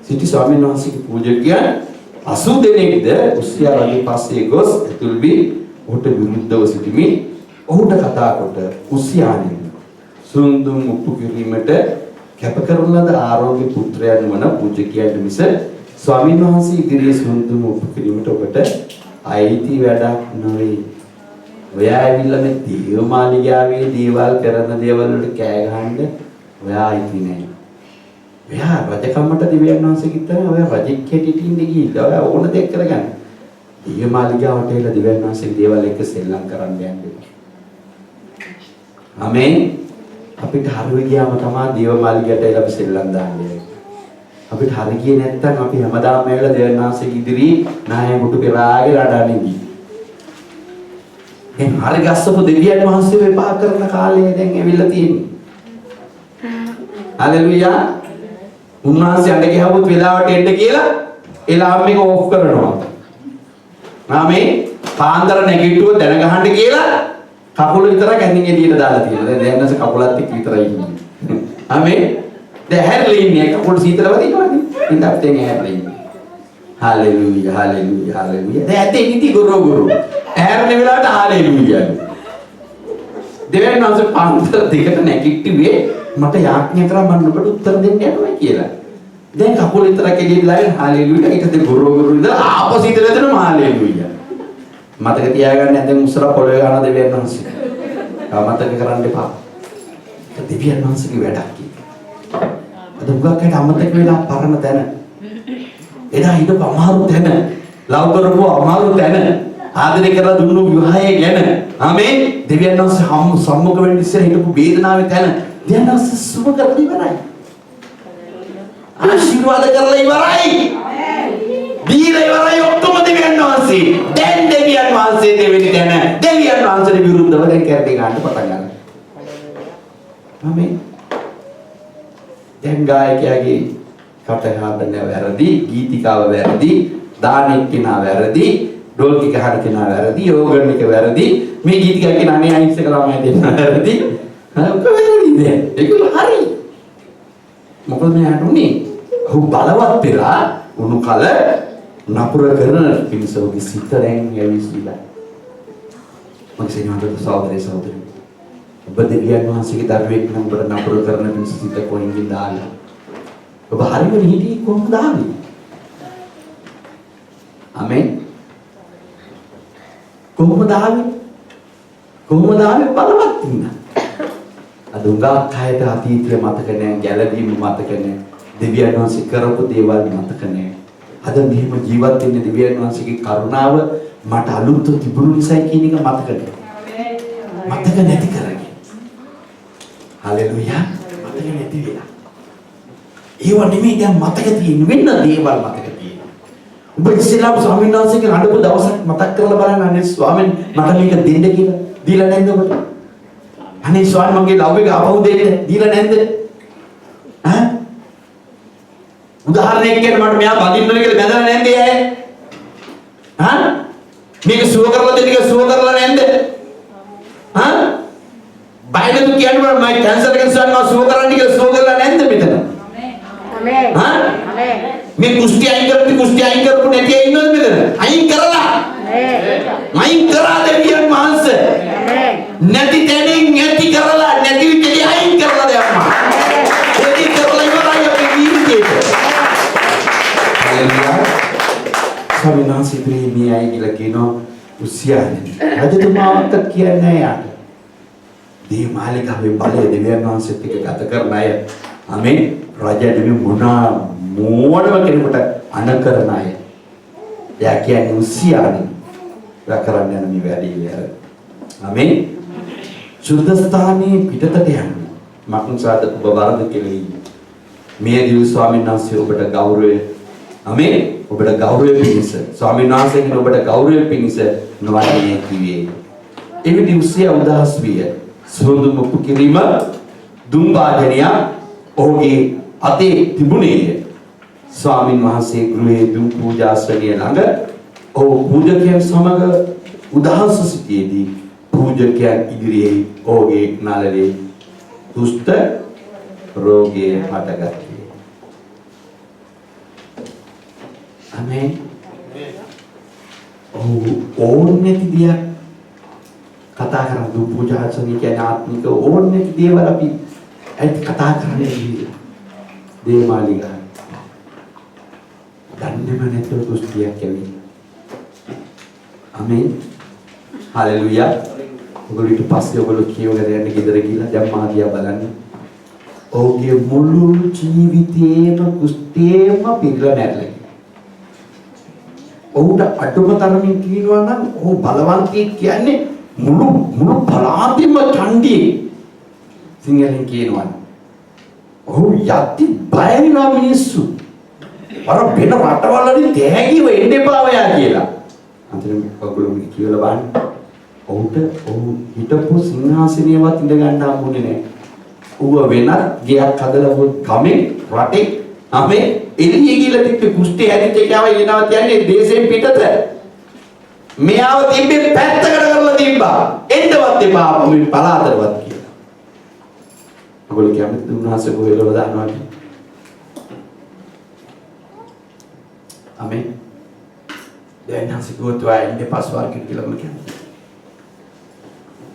B: සිටි ස්වාමීන් වහන්සේගේ පූජකයන් 80 දෙනෙක්ද උසියා රජු පස්සේ ගොස් ඇතුළු වී ඔහුට විරුද්ධව සිටිමින් ඔහුට කතා කොට උසියාණන් සුන්දුම් උපු කිරීමට කැප කරන ලද ආරෝග්‍ය පුත්‍රයන් වන පූජකයන්ට මිස ස්වාමීන් වහන්සේ ඉදිරියේ සුන්දුම් උපු කිරීමට ඔබට අයිති වැඩක් නොවේ. ඔයා ඇවිල්ලා මේ දේවමාලිගාවේ දේවල් කරන දේවල් වලට කෑ ගහන්න ඔයා අයිති නෑ. ඔයා රජකමට දෙවියන් වහන්සේ කිව්වා ඔයා රජෙක් හැටියට ඉන්න ගිහිල්ලා ඔයා ඕන දෙයක් කරගන්න. දේවමාලිගාවට එලා දෙවියන් වහන්සේගේ දේවල් එක්ක සෙල්ලම් කරන්න යන්නේ. ආමෙන්. අපිට හරිය ගියාම තමයි දේවමාලිගයට එලා අපි සෙල්ලම් දාන්නේ. අපිට හරිය ගියේ නැත්නම් අපි හැමදාම ඇවිල්ලා දෙවියන් වහන්සේගේ ඉදිරියේ නාය මුටු පෙරාගේ රඩන්නේ ගියේ. දැන් හරි ගස්සපු දෙවියන් වහන්සේ වෙපා කරන කාලේ දැන් ඇවිල්ලා තියෙන්නේ. හලෙලූයා. උන්වහන්සේ අඬ ගහවොත් වෙලාවට එන්න කියලා එලාම් එක ඕෆ් කරනවා. ආමේ. පාන්දර නැගිටුව දැන ගහන්න කියලා කකුල විතරක් ඇඳින් එළියට දාලා තියෙනවා. දැන් දැන්නස කකුලත් එක්ක විතරයි ඉන්නේ. ආමේ. දැන් හැරලා ඉන්නේ කකුල සීතල වදිනවනේ. ඉතින් අපිට හැරලා ඉන්නේ. Hallelujah hallelujah hallelujah. දැන් ඇත්තේ නිදි ගොරෝ. ඇහැරෙන වෙලාවට හලෙලූයා. දෙවියන් වහන්සේ පාන්දර දෙකට නැගිට්ටුවේ මට යාඥා කරා මම ඔබට උත්තර දෙන්න යනවා කියලා. දැන් කකුල විතරක් එළියට දාගෙන හලෙලූයා ඊට පස්සේ ගොරෝ ඉඳලා ආපහු සීතල දෙන හලෙලූයා. මතක තියාගන්න නැත්නම් උස්සලා පොළවේ ගන්න දෙවියන් වහන්සේ. මතක කරන්න එපා. ඒක දෙවියන් වහන්සේගේ වැඩක් කියලා. අද උගක්කට අමතක වෙලා පරණ තැන. එදා හිටපු අමාරු තැන, ලව් කරපු අමාරු තැන, ආදරය කරලා දුන්නු විවාහය ගැන. ආමේන්. දෙවියන් වහන්සේ සම්මුඛ වෙන්න ඉස්සර හිටපු වේදනාවේ තැන. දෙවියන් වහන්සේ සුබ කරලා ඉවරයි. ආශිර්වාද කරලා ඉවරයි. දීලා ඉවරයි ඔක්කොම දෙවියන් වහන්සේ. දැන් දෙවියන් වහන්සේ දෙවෙනි තැන දෙවියන් වහන්සේට විරුද්ධව දැන් කැරටි ගන්න පටන් ගන්නවා. ආමේන්. දැන් ගායකයාගේ කටහඬ වැරදි, ගීතිකාව වැරදි, දානෙක් කෙනා වැරදි, ඩෝල්කි ගහන කෙනා වැරදි, ඕගන් එක වැරදි, මේ ගීතිකා කෙනා අනේ අහිංසක ළමයි දෙන්න වැරදි. කොහෙද ඒක හරි. මොකද මේ හඳුන්නේ ඔහු බලවත් වෙලා උණු කල නපුර කරන පිණිස ඔහුගේ සිත දැන් ඇවිස්සීලා. මගේ සෙනඟට සහෝදරේ සහෝදරි. ඔබ දෙවියන් වහන්සේගේ දරුවෙක් නම් ඔබ නපුර කරන පිණිස සිත කොහෙන්ද දාලා? ඔබ හරියට හිටියේ කොහොමද ආවේ? ආමෙන්. කොහොමද ආවේ? කොහොමද ආවේ බලවත් ඉන්න. අද උඟා කායට අතීතය මතක නැහැ, ගැලවීම මතක නැහැ. දෙවියන් වහන්සේ කරපු දේවල් මතක නැහැ. අද මෙහෙම ජීවත් වෙන්න දෙවියන් වහන්සේගේ කරුණාව මට අලුත් තිබුණු නිසායි කියන එක මතක නැහැ. මතක නැති කරගෙන. හලෙලුයා. මතක නැති වෙලා. ඒව නෙමෙයි දැන් මතක තියෙන වෙන්න දේවල් මතක තියෙනවා. ඔබ ඉස්සෙල්ලාම ස්වාමීන් වහන්සේගේ අඬපු දවසක් මතක් කරලා බලන්න. අනේ ස්වාමීන් මට මේක දෙන්න කියලා දීලා නැද්ද ඔබට? අනේ ස්වාමීන් මගේ ලව් එක ආපහු දෙන්න දීලා නැද්ද? ඈ? උදාහරණයක් කියන්න මට මෙයා බඳින්න ඕනේ කියලා බඳලා නැද්ද ඇයි? ඈ? මේක සුව කරලා දෙන්න කියලා සුව කරලා නැද්ද? ඈ? බයිබල් කියන්නේ මම කැන්සර් එක ස්වාමීන් සුව කරන්න කියලා සුව කරලා නැද්ද මෙතන? මේ කුෂ්ටි අයින් කරපු නැති අය ඉන්නවද මෙතන? අයින් කරලා. අයින් කරා දෙවියන් වහන්සේ. නැති තැනින් නැති කරලා නැති විදිහට අයින් කරලා දෙන්නා. නැති කරලා ඉවරයි අපේ ජීවිතේ. හලෙලුයා. සමිනාසි ප්‍රේමී කියලා කියනවා උසියානේ. රජතුමාට කියන්නේ යාට. දී මාලිකාවේ බලය දෙවියන් වහන්සේත් එක්ක ගත කරන අය. ආමේන්. රජා දෙවි මොනම කෙනෙකුට අනකරන අය. එයා කියන්නේ උසියානේ. කරන්න යන මේ වැඩේ විතර. ආමේන්. සුද්ධස්ථානයේ පිටතට යන්න. මක්නිසාද ඔබ වරද කෙලෙයි. මේ දිවි ස්වාමීන් වහන්සේ ඔබට ගෞරවය. ආමේන්. ඔබට ගෞරවය පිණිස ස්වාමීන් වහන්සේගෙන් ඔබට ගෞරවය පිණිස නොවන්නේ කිව්වේ. එවිට උසියා උදාස් විය. සුඳු මුප්පු කිරීම දුම් වාදනය ඔහුගේ අතේ තිබුණේය. ස්වාමීන් වහන්සේ ගෘහයේ දුම් පූජාස්වලිය ළඟ ඔහු පූජකයන් සමග උදාහස සිටියේදී පූජකයන් ඉදිරියේ ඔහුගේ නළලේ දුෂ්ට රෝගය හටගත්තේ. ආමේන්. ඔහු ඕනෙති දියක් කතා කරන දුම් පූජාස්වලිය කියන ආත්මික ඕනෙති දේවල් අපි ඇයි කතා කරන්නේ? දේමාලිගා දන්නේම නැතුව දුෂ්ටියක් කැවි. ආමේන්. හලෙලුයා. ඔගොල්ලෝ ඊට පස්සේ ඔගොල්ලෝ කියවගෙන යන්න ගෙදර ගිහලා දැන් මාදියා බලන්න. ඔහුගේ මුළු ජීවිතේම කුෂ්ඨේම පිළිලා නැරලා. ඔහුට අඩුම තරමින් කියනවා නම් ඔහු බලවන්තයෙක් කියන්නේ මුළු පළාතෙම ඡණ්ඩියේ. සිංහලෙන් කියනවා. ඔහු යති බය වෙනා මිනිස්සු. අර වෙන රටවල් වලින් තෑගිව එන්න එපා ඔයා කියලා. අන්තිමට ඔයගොල්ලෝ කියලා බලන්න. ඔහු හිටපු සිංහාසනයවත් ඉඳ ගන්න හම්බුනේ නැහැ. ඌව වෙනත් ගයක් හදලා ගමේ රටේ අපේ එළිය ගිහලා තිබ්බේ කුෂ්ටි හැදිච්ච එකව එනවා කියන්නේ දේශයෙන් පිටත. මෙයාව තිබ්බේ පැත්තකට කරලා තිබ්බා. එන්නවත් එපා මේ පළාතටවත් කියලා. ඔයගොල්ලෝ කියන්නේ දුන්නාසේ කොහෙලව දානවා කියලා. ආමේන්. දැන් හසිකුවත් වයින්ගේ පාස්වර්ඩ් කියලා මම කියන්නේ.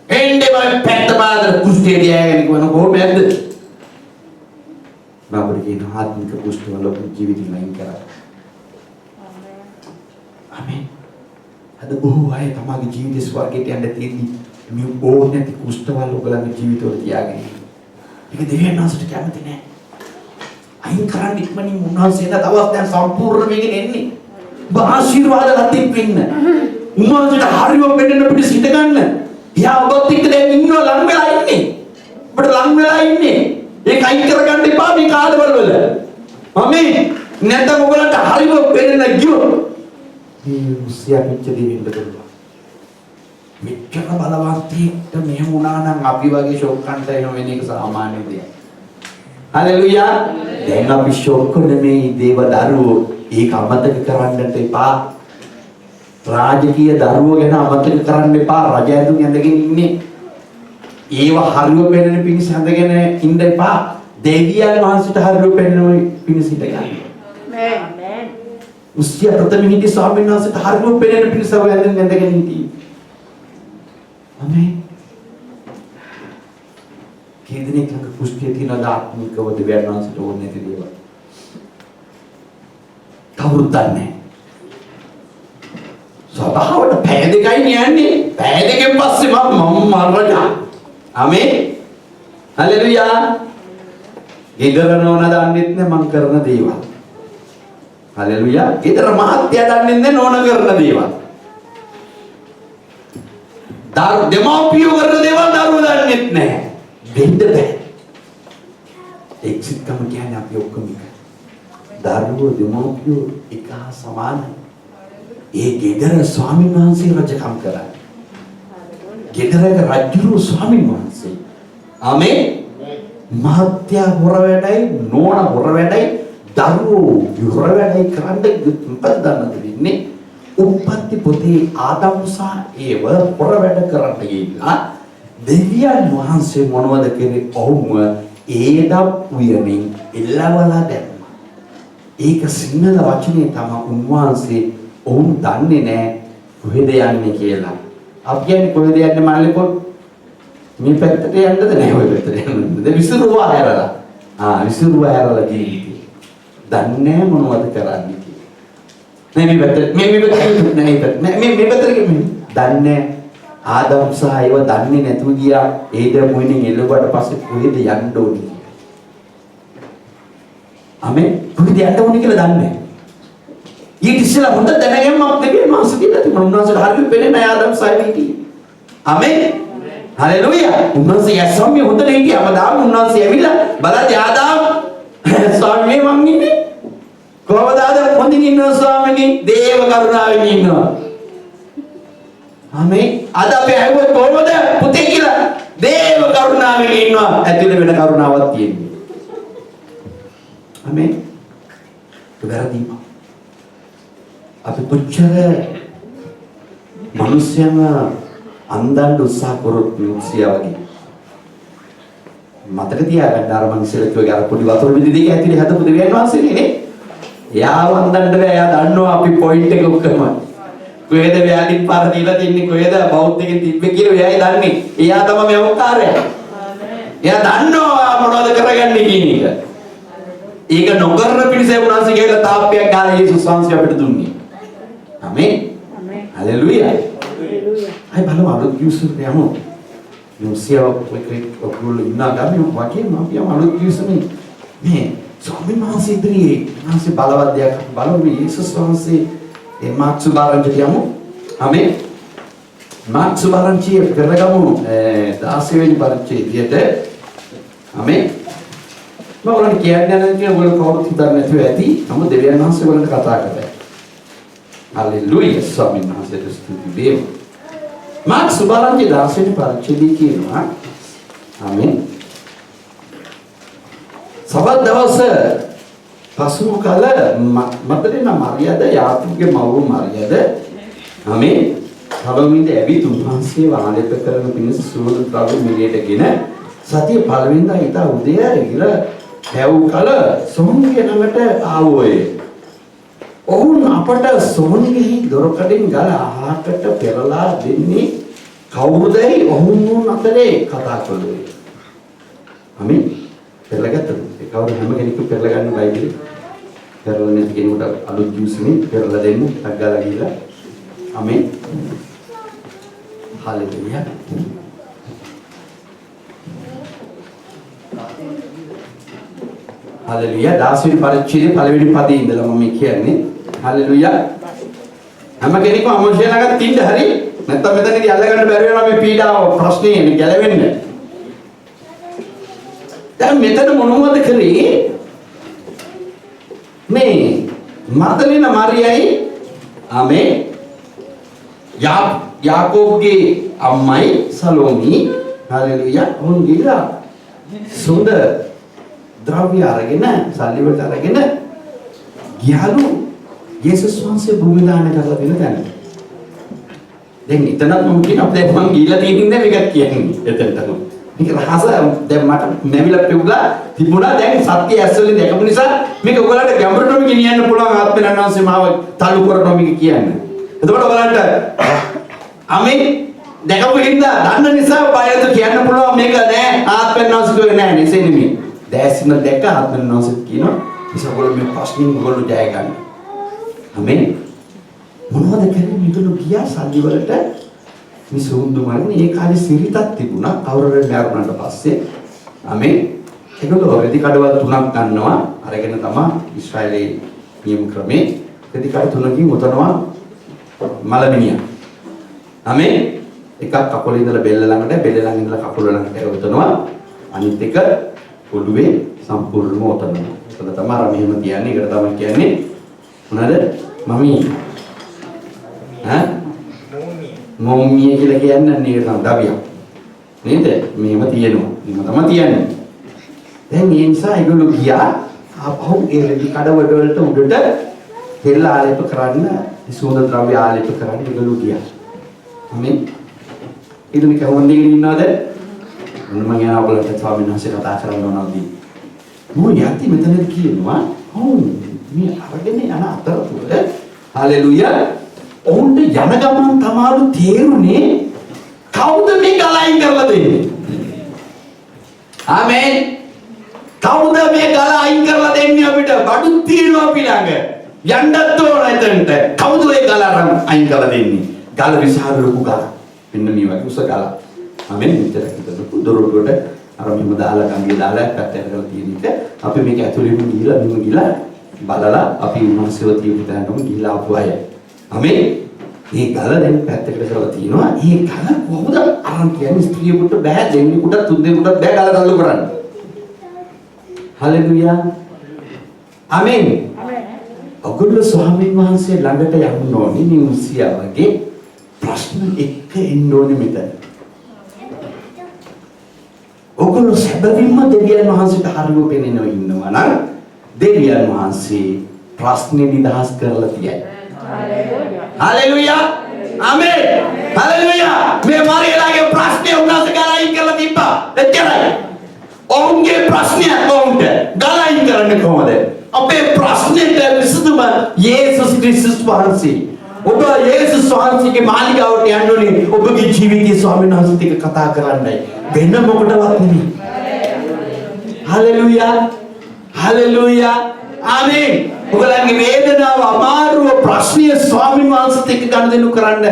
B: එන්නේ මම පැත්ත මාතර කුෂ්ටිය දිහාගෙන කොන කොහොමද? මම කියන ආත්මික කුෂ්ඨ වල ජීවිතේ නයින් කරා. ආමේන්. අද බොහෝ අය තමගේ ජීවිත ස්වර්ගයට යන්න තියෙන්නේ මේ ඕනේ නැති කුෂ්ඨ වල ඔයගලගේ ජීවිතවල තියාගෙන. ඒක දෙවියන් වහන්සේට කැමති නෑ. අයින් කරන්න ඉක්මනින් උන්වහන්සේට දවස් දැන් සම්පූර්ණ වෙගෙන එන්නේ. ඔබ ආශිර්වාද ලැබෙන්න වෙන්න. උන්වහන්සේට හරියම වෙන්න පිට සිට ගන්න. යා ඔබත් එක්ක දැන් ඉන්නව ලං වෙලා ඉන්නේ. ඔබට ලං වෙලා ඉන්නේ. ඒක අයින් කරගන්න එපා මේ කාලවල වල. ආමේන්. නැත්නම් ඔයගලන්ට හරියම වෙන්න ගියොත් මේ උසියා පිට දෙවිඳ කරනවා. මෙච්චර බලවන්තයෙක්ට මෙහෙම වුණා නම් අපි වගේ ෂොක් කන්ට එන වෙන එක සාමාන්‍ය දෙයක්. හලෙලුයා. දැන් අපි ෂොක් කරන මේ දේව දරුවෝ ඒක අමතක කරන්නට එපා. රාජකීය දරුවෝ ගැන අමතක කරන්න එපා. රජ ඇඳුම් ඇඳගෙන ඉන්නේ. ඒව හරිව පෙන්වන පිණිස ඇඳගෙන ඉන්න එපා. දෙවියන් වහන්සේට හරිව පෙන්වන පිණිස ඉඳ ගන්න. ආමේන්. උස්සිය ප්‍රථම හිටි ස්වාමීන් වහන්සේට හරියම පෙනෙන පිරිසව ඇඳගෙන හිටියේ. ආමේන්. කීදෙනෙක් ළඟ කුෂ්ඨිය තියෙන ආත්මිකව දෙවියන් වහන්සේට ඕනේ නැති දේවල්. කවුරුත් දන්නේ. සබාවට පැය දෙකයි යන්නේ. පැය දෙකෙන් පස්සේ මම මරණා. ආමේන්. හලෙලුයා. ගෙදර නෝන දන්නෙත් නෑ මං කරන දේවල්. හලෙලුයා. ගෙදර මහත්තයා දන්නෙත් නෑ නෝන කරන දේවල්. දෙමව්පියෝ කරන දේවල් දරුවෝ දන්නෙත් නෑ. දෙන්න බෑ. එක්සිට්කම කියන්නේ අපි ඔක්කොම එක. දරුවෝ දෙමව්පියෝ එක හා සමානයි. ඒ ගෙදර ස්වාමීන් වහන්සේ රජකම් කරා. ගෙදරක රජුරු ස්වාමීන් වහන්සේ. ආමේන්. මහත්යා හොර වැඩයි, නෝන හොර වැඩයි, දරුවෝ හොර වැඩයි කරන්නේ මොකද දන්නද වෙන්නේ? උප්පත්ති පොතේ ආදම් සහ ඒව හොර වැඩ කරන්න ගිහිල්ලා දෙවියන් වහන්සේ මොනවද කරේ? ඔවුන්ව ඒදම් උයමින් එල්ලවලා දැම්මා. ඒක සිංහල වචනේ තමයි උන්වහන්සේ ඔවුන් දන්නේ නැහැ කොහෙද යන්නේ කියලා. අපි කියන්නේ කොහෙද යන්නේ මල්ලේපොල්? මේ පැත්තට යන්නද නැහැ ඔය පැත්තට යන්නද? විසිරුවා හැරලා. විසිරුවා හැරලා ගිහින්. දන්නේ මොනවද කරන්නේ කියලා. මේ පැත්තට මේ පැත්තට මේ පැත්තට දන්නේ ආදම් සහ ඒව දන්නේ නැතුව ගියා. ඒද මොයින් එළුවට පස්සේ කොහෙද යන්න ඕනේ කියලා. ආමේ කොහෙද යන්න ඕනේ කියලා දන්නේ. ඊට ඉස්සෙල්ලා හොඳ දැනගැම්මක් දෙවියන් වහන්සේ දීලා තිබුණා. උන්වහන්සේට හරියට පෙන්නේ ආදම් සහ ඒවිදී. ආමේ හලෙලුයා. උන්වහන්සේ යසම්මිය හොඳට හිටියා. අපදාම උන්වහන්සේ ඇවිල්ලා බලද්දී ආදාම් ස්වාමී මං ඉන්නේ. කොහොමද ආදාම් හොඳින් ඉන්නවා ස්වාමීනි? දේව කරුණාවෙන් ඉන්නවා. ආමේ. අද අපි ඇහුවොත් කොහොමද පුතේ කියලා? දේව කරුණාවෙන් ඉන්නවා. ඇතුලේ වෙන කරුණාවක් තියෙනවා. ආමේ. උදාරදීම. අපි කොච්චර මිනිස්යන්ව අන්දන්න උත්සාහ කරොත් මිනිස්යා වගේ මතක තියාගන්න අර මිනිස්සුලා කියෝගේ අර පොඩි වතුර බිඳි දෙක ඇතුලේ හදපු දෙවියන් වහන්සේනේ නේ. එයාව අන්දන්න බෑ. එයා දන්නවා අපි පොයින්ට් එක ඔක්කොම. කොහෙද ව්‍යාධින් පාර දීලා තින්නේ කොහෙද බෞද්ධකෙන් තිබ්බේ කියලා එයායි දන්නේ. එයා තමයි මේ අවතාරය. එයා දන්නවා මොනවද කරගන්නේ කියන එක. ඒක නොකරන පිළිසෙ උනාන්සේ කියලා තාප්පයක් ගාලා යේසුස් වහන්සේ අපිට දුන්නේ. ආමේන්. හලෙලුයා. Hai බලමු අලුත් යුසුෆ් යමු. යුසියා ඔක්කොල ඉන්නා ගමු වගේ මාපියා අලුත් යුසුෆ් මේ ස්වාමීන් වහන්සේ ඉදිරියේ වහන්සේ බලවත් දෙයක් බලමු යේසුස් වහන්සේ ඒ මාක්ස් සුබාරංචි යමු. ආමේන්. මාක්ස් සුබාරංචි පෙරගමු 16 වෙනි පරිච්ඡේදයට. ආමේන්. මම ඔයාලට කියන්නේ නැහැ ඔයාලා කවුරුත් හිතන්නේ නැතුව ඇති. නම දෙවියන් වහන්සේ වලට කතා කරලා. හලෙලුයා ස්වාමීන් වහන්සේට ස්තුති වේවා. මාක් සුබාරංචි 16 වෙනි පරිච්ඡේදයේ කියනවා. ආමේන්. සබත් දවස පසු කල මතරින මරියද යාකෝබගේ මව්ව මරියද ආමේන්. කලොමින්ද ඇවිත් උන්වහන්සේ වාලෙප කරන පිණිස සූදු ද්‍රව්‍ය මිලයටගෙන සතිය පළවෙනිදා ඊට උදය ඉර පැව් කල සොහොන්ගේ ළඟට ආවෝය. ඔවුන් අපට සොහොන්ගෙහි දොරකඩින් ගල අහකට පෙරලා දෙන්නේ කවුරුදයි ඔවුන් අතරේ කතා කළේ. ආමේන්. පෙරලගත්තද? ඒ කවුරු හැම කෙනෙක්ම පෙරලා ගන්න බයිබලෙ. පෙරලා නැති කෙනෙකුට අලුත් ජූස්නේ පෙරලා දෙන්න ටක් ගාලා ගිහලා. ආමේන්. හලෙලුයා. හලෙලුයා. 16 වෙනි පරිච්ඡේදයේ පළවෙනි පදේ ඉඳලා මම කියන්නේ. හලෙලුයා. හැම කෙනෙක්ම අමෝෂය ළඟ තින්න හරි නැත්නම් මෙතනදී අල්ලගන්න බැරි වෙනවා මේ පීඩාව ප්‍රශ්නේ ගැලවෙන්න. දැන් මෙතන මොනවද කරේ? මේ මර්දලින මරියයි ආමේ යාකෝබ්ගේ අම්මයි සලෝමි හලෙලුයා උන් ගිහලා සුන්ද ද්‍රව්‍ය අරගෙන සල්ලි වලට අරගෙන ගියලු යේසුස් වහන්සේ භූමි දාන කරලා දෙන තැන. දැන් එතනත් මම කියන අපේ මං ගිහලා තියෙන්නේ මේකත් කියන්නේ එතන තමයි. මේක රහස දැන් මට නැවිලා පෙවුලා තිබුණා. දැන් සත්‍ය ඇස්වලින් දැකපු නිසා මේක ඔයගලන්ට ගැඹුරටම ගෙනියන්න පුළුවන් ආත්මේ ආත්මයන් වහන්සේ මාව තල්ලු කරනවා මේක කියන්නේ. එතකොට බලන්න අමේ දැකපු හින්දා දන්න නිසා බයද කියන්න පුළුවන් මේක නෑ ආත්මයන් වහන්සේ කිව්වේ නෑ නෙසේ නෙමෙයි. දැසින දැක ආත්මයන් වහන්සේ කියනවා ඉසගොල්ලෝ මේ ප්‍රශ්نين ගොල්ලෝ ජය ගන්න. අමේ මොනවද කරන්නේ මේගොල්ලෝ ගියා සල්ලි වලට මේ සුන්දු මරන්නේ ඒ කාලේ සිරිතක් තිබුණා කවුරුරේ මැරුණාට පස්සේ අමේ ඒගොල්ලෝ රෙදි කඩවල් 3ක් ගන්නවා අරගෙන තමයි ඊශ්‍රායලයේ නියම ක්‍රමේ රෙදි කඩ 3කින් උතනවා මලමිනිය. අමේ එකක් කකුලේ ඉඳලා බෙල්ල ළඟට බෙල්ල ළඟ ඉඳලා කකුල ළඟට උතනවා අනිත් එක පොඩුවේ සම්පූර්ණම උතනවා. එතන තමයි අර මෙහෙම කියන්නේ ඒකට තමයි කියන්නේ මොනවාද මමී මොමිය කියලා කියන්නේ නේද දවියක් නේද මෙහෙම තියෙනවා මෙහෙම තමයි තියන්නේ දැන් මේ නිසා ඒගොල්ලෝ ගියා ආපහු ඒ රෙදි කඩවල වලට උඩට තෙල් ආලේප කරන්න සුවඳ ද්‍රව්‍ය ආලේප කරන්න ඒගොල්ලෝ ගියා මේ ඉතින් කවුරුන් දෙගෙන ඉන්නවද මම යනවා ඔයගොල්ලන්ට ස්වාමීන් වහන්සේ කතා කරන්න ඕනවද මෝ යති මෙතනද කියනවා ඔව් මේ අරගෙන යන අතරතුර හලෙලුයා ඔවුන්ට යන ගමන් තමාරු තේරුනේ කවුද මේ ගලයින් කරලා දෙන්නේ ආමේන් කවුද මේ ගල අයින් කරලා දෙන්නේ අපිට බඩු తీරනවා අපි ළඟ යන්නත් ඕන එතනට කවුද ඒ ගල අයින් කරලා දෙන්නේ ගල විශාල ලොකු ගල මෙන්න මේ වගේ උස ගල ආමේන් මෙතන හිටපු දොරටුවට අර මෙහෙම දාලා ගංගේ දාලා පැත්තට කරලා තියෙන එක අපි මේක ඇතුළේම ගිහිලා මෙහෙම ගිහිලා බලලා අපි උන්වහන්සේව තියපු තැනටම ගිහිලා ආපු අය අමේ මේ ගල දැන් පැත්තකට කරලා තියෙනවා. මේ ගල කොහොමද අරන් කියන්නේ ස්ත්‍රියෙකුට බෑ දෙන්නෙකුට තුන් දෙනෙකුට බෑ ගල තල්ලු කරන්න. හලෙලුයා. ආමේන්. ඔගොල්ලෝ ස්වාමීන් වහන්සේ ළඟට යන්න ඕනේ මේ උසියා වගේ ප්‍රශ්න එක්ක එන්න ඕනේ මෙතන. ඔගොල්ලෝ සැබවින්ම දෙවියන් වහන්සේට හරිව පෙනෙනව ඉන්නවා නම් දෙවියන් වහන්සේ ප්‍රශ්නේ නිදහස් කරලා තියයි. Haleluya. Amin. Haleluya. මේ මාරියලාගේ ප්‍රශ්නේ උන්වහන්සේ ගලයින් කරලා තිබ්බා. එච්චරයි. ඔවුන්ගේ ප්‍රශ්නය ඔවුන්ට ගලයින් කරන්නේ කොහොමද? අපේ ප්‍රශ්නෙට විසඳුම යේසුස් ක්‍රිස්තුස් වහන්සේ. ඔබ යේසුස් වහන්සේගේ මාලිගාවට යන්න ඕනේ. ඔබගේ ජීවිතයේ ස්වාමීන් වහන්සේත් එක්ක කතා කරන්නයි. වෙන මොකටවත් නෙමෙයි. Haleluya. Haleluya. Amin. ඔයගලගේ වේදනාව අමාරුව ප්‍රශ්නීය ස්වාමීන් වහන්සේත් එක්ක ගනුදෙනු කරන්න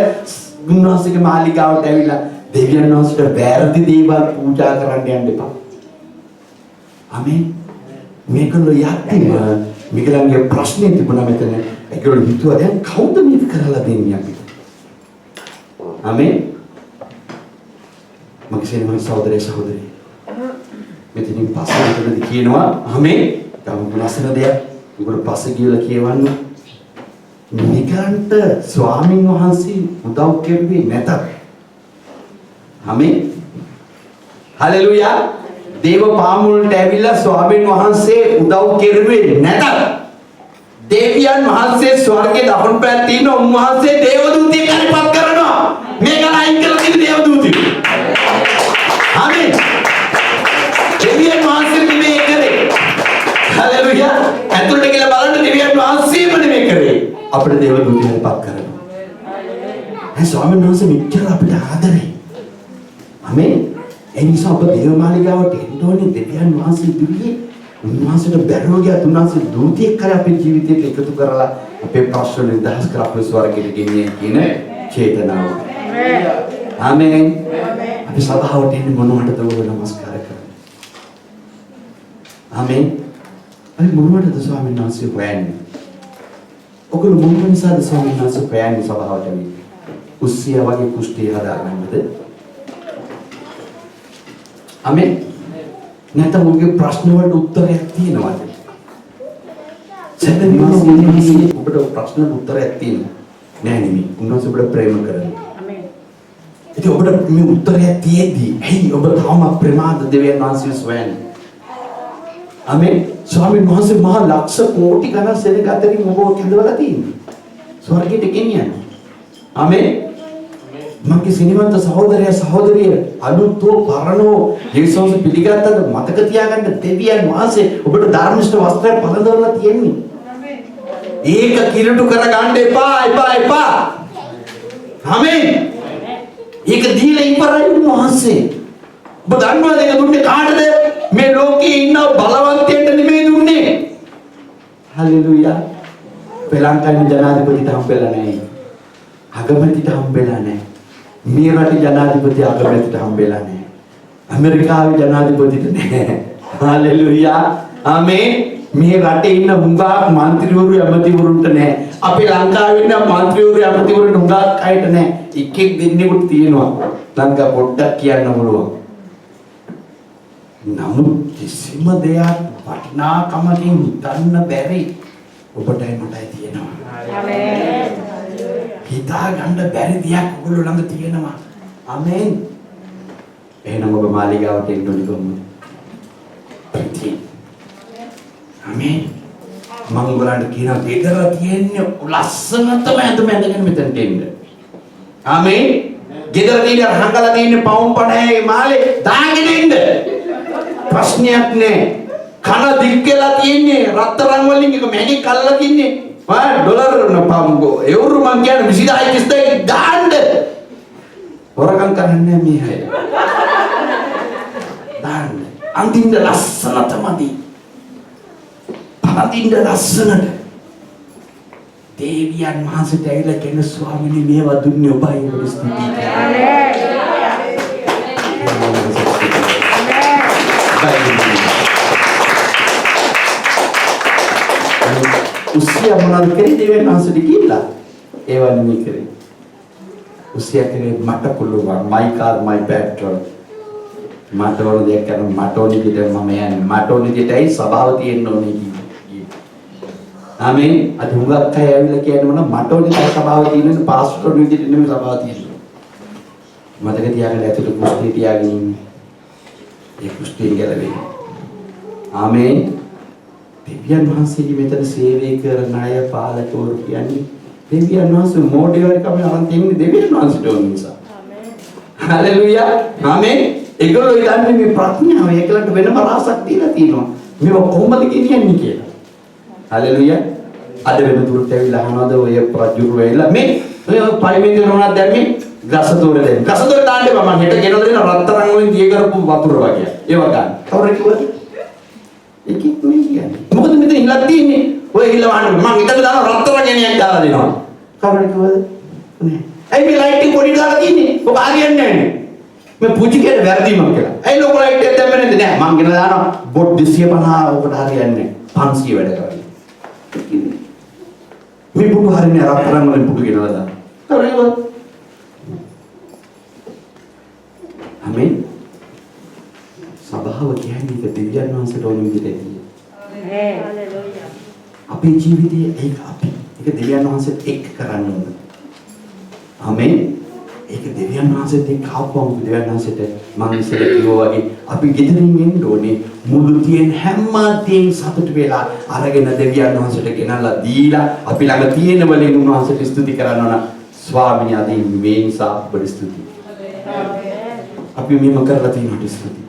B: උන්වහන්සේගේ මාලිගාවට ඇවිල්ලා දෙවියන් වහන්සේට වැරදි දේවල් පූජා කරන්න යන්න එපා. ආමේන්. මේගොල්ලෝ යක්තිම මේගොල්ලන්ගේ ප්‍රශ්නේ තිබුණා මෙතන. ඒගොල්ලෝ හිතුවා දැන් කවුද මේක කරලා දෙන්නේ අපිට? ආමේන්. මගේ සහෝදරය සහෝදරිය. මෙතනින් පස්සේ මෙතනදී කියනවා ආමේන්. ගමුනසන දෙයක් උගල පස්සේ කියලා කියවන්න නිකන්ට ස්වාමින් වහන්සේ උදව් කෙරුවේ නැතත් ආමේන් හලෙලුයා දේව පාමුලට ඇවිල්ලා ස්වාමින් වහන්සේ උදව් කෙරුවේ නැතත් දෙවියන් වහන්සේ ස්වර්ගයේ දකුණු පැත්තේ තියෙන උන්වහන්සේ දේවදූතයෙක් හරිපත් කරනවා මේක ලයින් කරලා තියෙන දේවදූතයෙක් ආමේන් දෙවියන් වහන්සේ මේ කරේ හලෙලුයා ඇතුළට කියලා බලන්න දෙවියන් වහන්සේම නෙමෙයි කරේ අපිට දේවදූතයන්පත් කරනවා ඒ ස්වාමීන් වහන්සේ මෙච්චර අපිට ආදරේ ආමේන් ඒ නිසා අප දේවමාලිගාවට එන්න ඕනේ දෙවියන් වහන්සේ ඉදිරියේ උන්වහන්සේට බැරුව ගියා උන්වහන්සේ දූතයෙක් කරලා අපේ ජීවිතයට එකතු කරලා අපේ ප්‍රශ්න නිදහස් කර අපේ ස්වර්ගයට ගෙනියන කියන චේතනාව ආමේන් අපි සභාවට එන්නේ මොනවටද ඔබ නමස්කාර කරන්නේ ආමේන් අයි මොනවටද ස්වාමීන් වහන්සේ හොයන්නේ? ඔගොල්ලෝ මොන නිසාද ස්වාමීන් වහන්සේ හොයන්නේ සභාවට ඇවිත්? උස්සියා වගේ කුෂ්ඨය හදාගන්නද? ආමේන්. නැත්නම් ඔබගේ ප්‍රශ්න වලට උත්තරයක් තියෙනවද? සැබවින්ම ඔබට ප්‍රශ්නට උත්තරයක් තියෙනවා. නෑ නෙමෙයි. උන්වහන්සේ ඔබට ප්‍රේම කරනවා. ආමේන්. ඉතින් ඔබට මේ උත්තරයක් තියෙද්දි ඇයි ඔබ තාම ප්‍රේමාද දෙවියන් වහන්සේ හොයන්නේ? ආමේන්. ස්වාමීන් වහන්සේ මහා ලක්ෂ කෝටි ගණන් සෙනග අතරින් ඔබ කැඳවලා තියෙනවා. ස්වර්ගයට ගෙනියන්න. ආමේන්. මගේ සිනවන්ත සහෝදරය සහෝදරිය අලුත්ෝ පරණෝ යේසුස් පිළිගත්තද මතක තියාගන්න දෙවියන් වහන්සේ ඔබට ධර්මිෂ්ඨ වස්ත්‍රය පළඳවලා තියෙන්නේ. ආමේන්. ඒක කිලුටු කරගන්න එපා. ආමේන්. ඒක දීලා ඉවරයි උන්වහන්සේ. ඔබ දන්නවද ඒක දුන්නේ කාටද? මේ ලෝකේ ඉන්න බලවන්තයෙන්ට නෙමෙයි දුන්නේ. හලෙලූයා. ලංකාවේ ජනාධිපතිට හම්බෙලා නැහැ. අගමැතිට හම්බෙලා නැහැ. මේ රටේ ජනාධිපති අගමැතිට හම්බෙලා නැහැ. ඇමරිකාවේ ජනාධිපතිට නැහැ. හලෙලූයා. ආමේන්. මේ රටේ ඉන්න හුඟක් മന്ത്രിවරු ඇමතිවරුන්ට නැහැ. අපේ ලංකාවේ ඉන්න മന്ത്രിවරු ඇමතිවරුන්ට හුඟක් අයට නැහැ. එකෙක් දෙන්නෙකුට තියෙනවා. ලංකා පොඩ්ඩක් කියන්න පුළුවන්. නමුත් කිසිම දෙයක් වටිනාකමකින් හිතන්න බැරි ඔබටයි මටයි තියෙනවා. ආමේන්. හිතා ගන්න බැරි දෙයක් ඔයගොල්ලෝ ළඟ තියෙනවා. ආමේන්. එහෙනම් ඔබ මාලිගාවට එන්න ඕනි කොහොමද? ආමේන්. මම ඔයගලන්ට කියනවා ගෙදර තියෙන්නේ ලස්සනතම ඇඳගෙන මෙතනට එන්න. ආමේන්. ගෙදර තියෙන හංගලා තියෙන පවුම් 50 මාලේ දාගෙන එන්න. ප්‍රශ්නයක් නෑ. කන දික් වෙලා තියෙන්නේ රත්තරන් වලින් එක මැණික් අල්ලලා තින්නේ. ඩොලර් නපම්ගෝ එවුරු මං කියන්නේ 20000 දාන්න. හොරකම් කරන්නේ මේ අය. දාන්න. අන්තිමට ලස්සන තමයි. පරදින්න ලස්සනට. දේවියන් වහන්සේට ඇවිල්ලා කියන ස්වාමීනි මේවා දුන්නේ ඔබයි ඔබට ස්තුතියි. උස්සියා මොනවද කරේ දෙවියන් වහන්සේට කියලා? ඒවා නෙමෙයි කරේ. උස්සියා කරේ මට පුළුවන් my car my petrol. මට ඕන දෙයක් කරන්න මට ඕන විදිහට මම යන්නේ. මට ඕන විදිහටයි ස්වභාව තියෙන්න ඕනේ කිව්වා. ආමේන්. අද හුඟක් අය ඇවිල්ලා කියන්නේ මොනවා මට ඕන විදිහට ස්වභාව තියෙන්න පාස්ටර් විදිහට නෙමෙයි ස්වභාව තියෙන්නේ. මතක තියාගන්න ඇතුළේ කුස්තිය තියාගෙන ඉන්නේ. ඒ කුස්තියෙන් ගැලවෙන්න. ආමේන්. දෙවියන් වහන්සේගේ මෙතන සේවය කරන අය පාලකවරු කියන්නේ දෙවියන් වහන්සේ මොඩේවරකම අරන් තින්නේ දෙවියන් වහන්සේට ඕන නිසා. ආමේන්. හලෙලූයා. ආමේන්. ඒගොල්ලෝ ඉන්නේ මේ ප්‍රඥාව ඒකලට වෙනම රාසක් දීලා තියෙනවා. මේව කොහොමද කියන්නේ කියලා. හලෙලූයා. අද වෙන දුරට ඇවිල්ලා අහනවාද ඔය ප්‍රජුරු වෙලා මේ ඔය පරිමේන්ද්‍ර රෝණක් දැම්මේ ගසතෝර දෙන්න. ගසතෝර දාන්න මම හෙට ගෙනද දෙන රත්තරන් වලින් දිය කරපු වතුර වගේ. ඒව ගන්න. කවුරු කිව්වද? එකෙක් මේ කියන්නේ. මොකද මෙතන හිලක් තියෙන්නේ. ඔය හිල වහන්න මම හිතට දාන රත්තරන් ගෙනියක් දාලා දෙනවා. කවුරු කිව්වද? නෑ. ඇයි මේ ලයිට් එක පොඩි දාලා තියෙන්නේ? ඔබ හරියන්නේ නැහැ. මේ පුංචි කෙනෙක් වැරදීමක් කියලා. ඇයි ලොකු ලයිට් එක දැම්මේ නැද්ද? නෑ මං ගෙන දානවා බොට් 250 ඔකට හරියන්නේ නැහැ. 500 වැඩ කරන්නේ. මේ පුඩු හරියන්නේ රත්තරන් වලින් පුඩු ගෙනලා දාන්න. කවුරු කිව්වද? ආමේන්. සබාව කියන්නේ දෙවියන් වහන්සේට ඕන විදිහට ඇති. හලෙලූයා. අපේ ජීවිතයේ ඒක දෙවියන් වහන්සේත් එක්ක කරන්න ඕන. ආමේන්. ඒක දෙවියන් වහන්සේත් එක්ක ආපුවම දෙවියන් වහන්සේට මම ඉස්සෙල්ලා කිව්වා වගේ අපි ගෙදරින් එන්න ඕනේ මුළු තියෙන හැම දේම සතුට වෙලා අරගෙන දෙවියන් වහන්සේට ගෙනල්ලා දීලා අපි ළඟ තියෙන වලින් උන්වහන්සේට ස්තුති කරන්න ඕන. ස්වාමීනි අද මේ නිසා ඔබට ස්තුතියි. අපි මේව කරලා තියෙනට ස්තුතියි.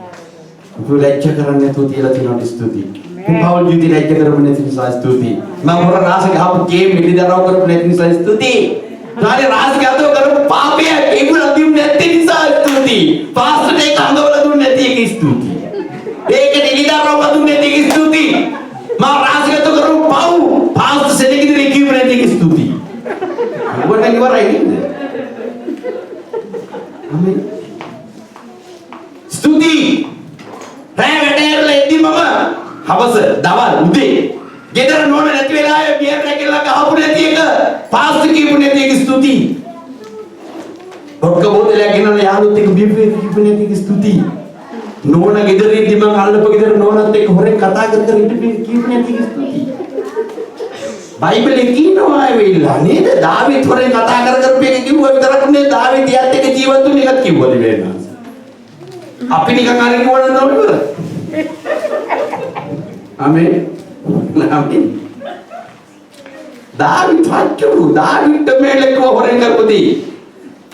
B: අපි ලැජ්ජ කරන්නේ නැතුව තියලා තියෙනට ස්තුතියි. පවුල් ජීවිතේ ලැජ්ජ කරපු නැති නිසා ස්තුතියි. මම හොර රාසක ආපු කේම් මිලිදරව කරපු නැති නිසා ස්තුතියි. නාලේ රාසක අතෝ කරපු පාපය ඒගොල්ලෝ දුන්නේ නැති නිසා ස්තුතියි. පාස්ටර් එක අංගවල දුන්නේ නැති එක ස්තුතියි. ඒක මිලිදරව දුන්නේ නැති එක ස්තුතියි. මම රාසක අතෝ කරපු පව් පාස්ටර් සෙනගිරේ කිව්ව නැති එක ස්තුතියි. ඔබට ඉවරයි නේද? ආමේන්. ස්තුතියි. රෑ වැඩේවල එද්දි මම හවස දවල් උදේ ගෙදර නෝන නැති වෙලාවේ බියර් රැකලා ගහපු නැති එක පාස්ට් කියපු නැති එක ස්තුතියි. ඔක්ක බෝතලයක් ගෙනල්ලා යාළුවොත් එක්ක බීපු එක කියපු නැති එක ස්තුතියි. නෝන ගෙදර ඉද්දි මම අල්ලපු ගෙදර නෝනත් එක්ක හොරෙන් කතා කර කර ඉඳි කියපු නැති එක ස්තුතියි. බයිබලේ කියනවා වෙයිලා නේද? දාවිත් හොරෙන් කතා කර කරපු එක කිව්වා විතරක් නෙවෙයි දාවිත් යාත් එක්ක ජීවත් වුණ එකත් කිව්වද වෙනවා. අපි නිකන් අර කිව්වනම් තමයි ඉවරයි. ආමේන්. ආමේන්. දාවිත් මේලක හොරෙන් කරපුදී.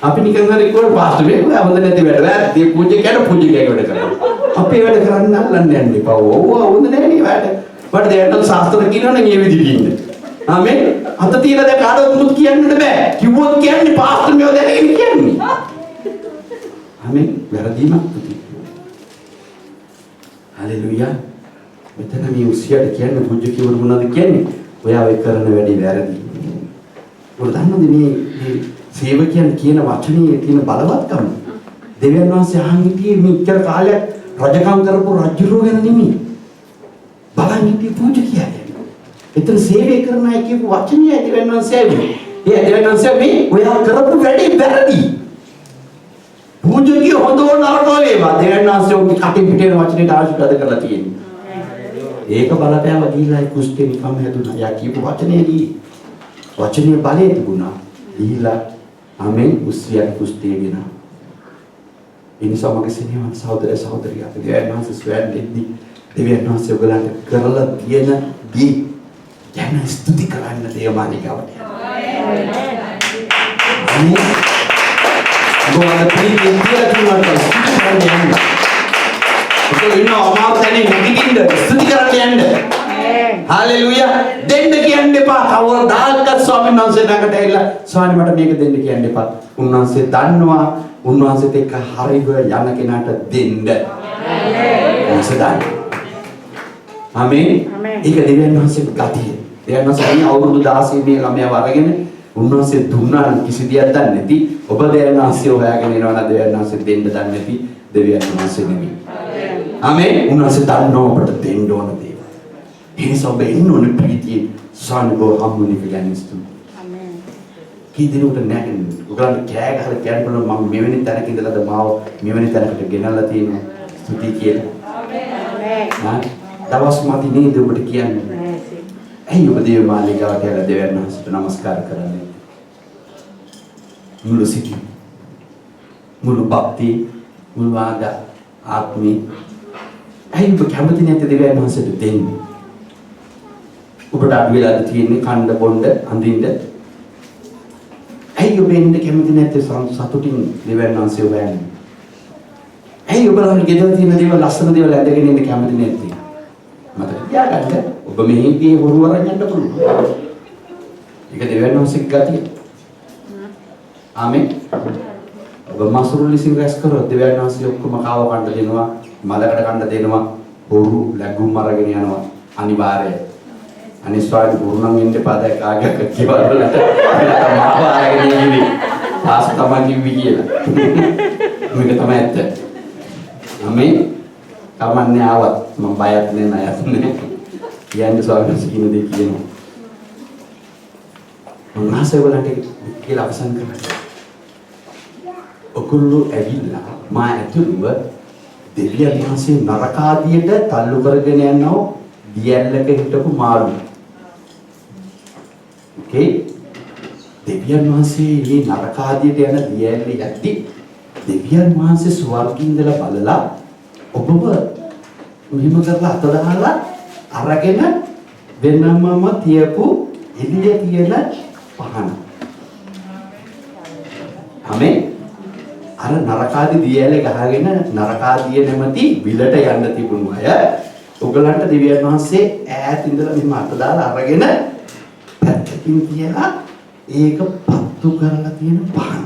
B: අපි නිකන් හරි කොහොම පාස්ටර් මේ හොඳ නැති වැඩ. වැද්දී පූජකයට වැඩ කරනවා. අපි වැඩ කරන්න අල්ලන්න යන්න එපා. ඕවා හොඳ නැහැ නේ වැඩ. මට දැනට ශාස්ත්‍ර කියනවනේ මේ විදිහට ඉන්න. ආමෙන්. අත තියලා දැන් කාටවත් මුත් කියන්නට බෑ. කිව්වොත් කියන්නේ පාස්ටර් මේව දැනගෙන කියන්නේ. ආමෙන්. වැරදීමක් පුතේ. හලෙලූයා. මෙතන මේ උසියට කියන්නේ පුජ්‍ය කිව්වොත් මොනවද කියන්නේ? ඔයා ඔය කරන වැඩේ වැරදි. ඔයාලා දන්නවද මේ සේවකයන් කියන වචනේ තියෙන බලවත්කම? දෙවියන් වහන්සේ අහන් හිටියේ මේ ඉච්චර කාලයක් රජකම් කරපු රජුරෝ ගැන නෙමෙයි. බලන් හිටියේ පූජ්‍ය කියන්නේ. එතන සේවය කරන අය කියපු වචනේ දෙවියන් වහන්සේ ඇවිල්ලා. ඒ දෙවියන් වහන්සේ මේ ඔයා කරපු වැඩේ වැරදි. පූජ්‍ය කිය හොඳ නරක වේවා. දෙවියන් වහන්සේ ඔගේ කටින් පිටේන වචනේට ආශිර්වාද කරලා තියෙනවා. ඒක බලපෑම දීලා කුස්ටේ නිකම් හැදුනා. යා කියපු වචනේදී වචනේ බලය තිබුණා. දීලා ආමෙන් උස්සියට කුස්ටේ ගෙනා. ඒ නිසා මගේ සිනහවත් සහෝදර සහෝදරිය අපි දෙවියන් වහන්සේ ස්වයන්ෙද්දී දෙවියන් වහන්සේ ඔයගලන්ට කරලා තියෙන දී ගැන ස්තුති කරන්න දේවාලිකාවට. ආමෙන්. ගෝවල ප්‍රීතිය කියලා කියනවා. ඔතන ඉන්න අමාරුතනේ නැගිටින්න ස්තුති කරන්න යන්න. හalleluya දෙන්න කියන්න එපා. කවදාවත් ස්වාමීන් වහන්සේ ළඟට ඇවිල්ලා ස්වාමීන් මට මේක දෙන්න කියන්න එපා. උන්වහන්සේ දන්නවා උන්වහන්සේත් එක්ක හරිව යන කෙනාට දෙන්න. ආමෙන්. ඒක දෙවියන් වහන්සේගේ ගතිය. දෙවියන් වහන්සේ මේ අවුරුදු 16 මේ ළමයාව අරගෙන උන්වහන්සේ දුන්නා නම් කිසි දෙයක් දන්නේ නැති ඔබ දෙවියන් වහන්සේ හොයාගෙන එනවා නම් දෙවියන් වහන්සේ දෙන්න දන්නේ නැති දෙවියන් වහන්සේ නෙමෙයි. ආමෙන්. උන්වහන්සේ දන්නවා ඔබට දෙන්න ඕන දේවල්. ඒ නිසා ඔබ ඉන්න ඕන ප්‍රීතිය සානුභව හම්බුනේ කියන්නේ ස්තුති. ආමෙන්. කී දිනුට නැගෙන්නේ. ඔයගලන්ට කෑ ගහලා කියන්න පුළුවන් මම මෙවැනි තැනක ඉඳලාද මාව මෙවැනි තැනකට ගෙනල්ලා තියෙනවා. ස්තුති කියලා. ආමෙන්. දවස් මදි නේද ඔබට කියන්නේ. ඇයි ඔබ දේව මාලිගාවට යලා දෙවියන් වහන්සේට නමස්කාර කරන්නේ? මුළු සිටි මුළු භක්ති මුළු ආත්මී ඇයි ඔබ කැමති නැති දෙවියන් වහන්සේට දෙන්නේ? ඔබට අඩු වෙලාද තියෙන්නේ කණ්ඩ බොණ්ඩ අඳින්න? ඇයි ඔබ එන්න කැමති නැති සතුටින් දෙවියන් වහන්සේ හොයන්නේ? ඇයි ඔබ ළඟ ගෙදර තියෙන දේවල් ලස්සන දේවල් ඇදගෙන ඉන්න කැමති නැති? මතක තියාගන්න ඔබ මෙහිදී හොරු වරන් යන්න පුළුවන්. ඒක දෙවියන් වහන්සේගේ ගතිය. ආමෙන්. ඔබ මාසුරු ලිසින් රැස් කරොත් දෙවියන් වහන්සේ ඔක්කොම කාව කන්න දෙනවා, මලකට කන්න දෙනවා, හොරු ලැබුම් අරගෙන යනවා අනිවාර්යයි. අනිස්වාරි හොරු නම් එන්න පාදයි කාගයක් කිව්වල මාව අරගෙන ඉන්නේ. පාස් තමයි කිව්වි කියලා. මේක තමයි ඇත්ත. ආමෙන්. කමන්නේ ආවත් මම බයත් නෑ ණයත් නෑ. කියන්නේ ස්වාමීන් වහන්සේ කියන දේ කියනවා. මම ආසෙවලට කියලා අවසන් කරනවා. ඔකුල්ලෝ ඇවිල්ලා මා ඇතුළුව දෙවියන් වහන්සේ නරකාදියට තල්ලු කරගෙන යනවා දියැලක හිටපු මාළු. ඕකේ? දෙවියන් වහන්සේ මේ නරකාදියට යන දියැලේ යද්දි දෙවියන් වහන්සේ ස්වර්ගින් ඉඳලා බලලා ඔබව මෙහෙම කරලා අත දාලා අරගෙන වෙනමම තියපු එළිය තියෙන පහන. ආමෙන්. අර නරකාදී දියැලේ ගහගෙන නරකාදිය නැමැති විලට යන්න තිබුණු අය ඔයගලන්ට දෙවියන් වහන්සේ ඈත ඉඳලා මෙහෙම අත දාලා අරගෙන පැත්තකින් තියලා ඒක පත්තු කරලා තියෙන පහන.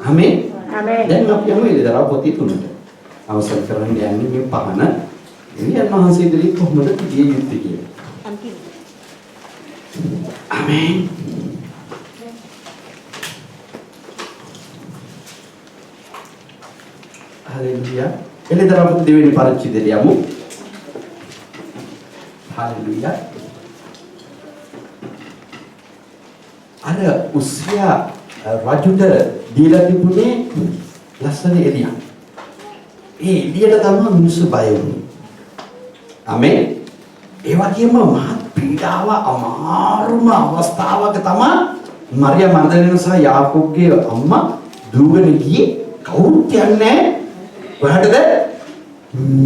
B: ආමෙන්. ආමෙන්. දැන් අපි යමු ඉතින් පොතේ තුනට. අවසන් කරන්න යන්නේ මේ පහන දෙවියන් වහන්සේ ඉදිරියේ කොහොමද දිය යුත්තේ කියලා. ආමෙන්. හalleluya. එළදර අපිට දෙවෙනි පරිච්ඡේදයට යමු. හalleluya. අර උස්සියා රජුට දීලා තිබුණේ ලස්සන එළියක්. ඒ එළියට තමයි මිනිස්සු බය වුනේ. ආමෙන්. ඒ වගේම මහත් පීඩාව අමාරුම අවස්ථාවක තමයි මරියා මග්දලේන සහ යාකෝබ්ගේ අම්මා දුවගෙන ගියේ කවුරුත් යන්නේ කොහටද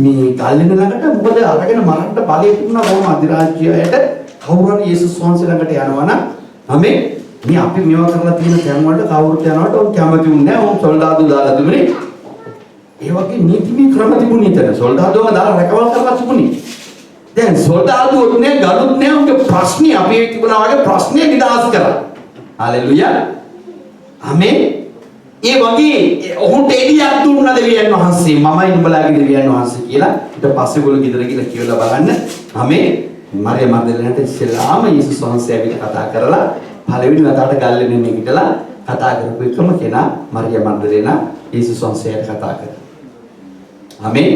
B: මේ ගල්ලෙන ළඟට මොකද අරගෙන මරන්න බලය තිබුණා රෝම අධිරාජ්‍යයට කවුරු හරි යේසුස් වහන්සේ ළඟට යනවා නම් ආමෙන් මේ අපි මේවා කරලා තියෙන තැන් වලට කවුරුත් යනවට ඔව් කැමති වුණේ නැහැ ඔව් සොල්දාදු දාලා දුන්නේ ඒ වගේ නීතිමය ක්‍රම තිබුණේ තන සොල්දාදුව දාලා රැකවල් කරලා තිබුණේ දැන් සොල්දාදුවොත් නේ ගලුත් නේ උන්ගේ ප්‍රශ්නේ අපේ තිබුණා වගේ ප්‍රශ්නේ නිදහස් කරා. හalleluya. ආමේන්. ඒ වගේ ඔහුට එළියක් දුන්නා දෙවියන් වහන්සේ. මමයි නුඹලාගේ දෙවියන් වහන්සේ කියලා. ඊට පස්සේ ගොල්ලෝ ගෙදර ගිහලා කියලා බලන්න. ආමේන්. මරියම් මග්දලනට ඉස්සෙල්ලාම යේසුස් වහන්සේ ඇවිල්ලා කතා කරලා පළවෙනි වතාවට ගල්ලෙන්නේ නැගිටලා කතා කරපු එකම කෙනා මරියම් මග්දලන යේසුස් වහන්සේට කතා කරා. ආමේන්.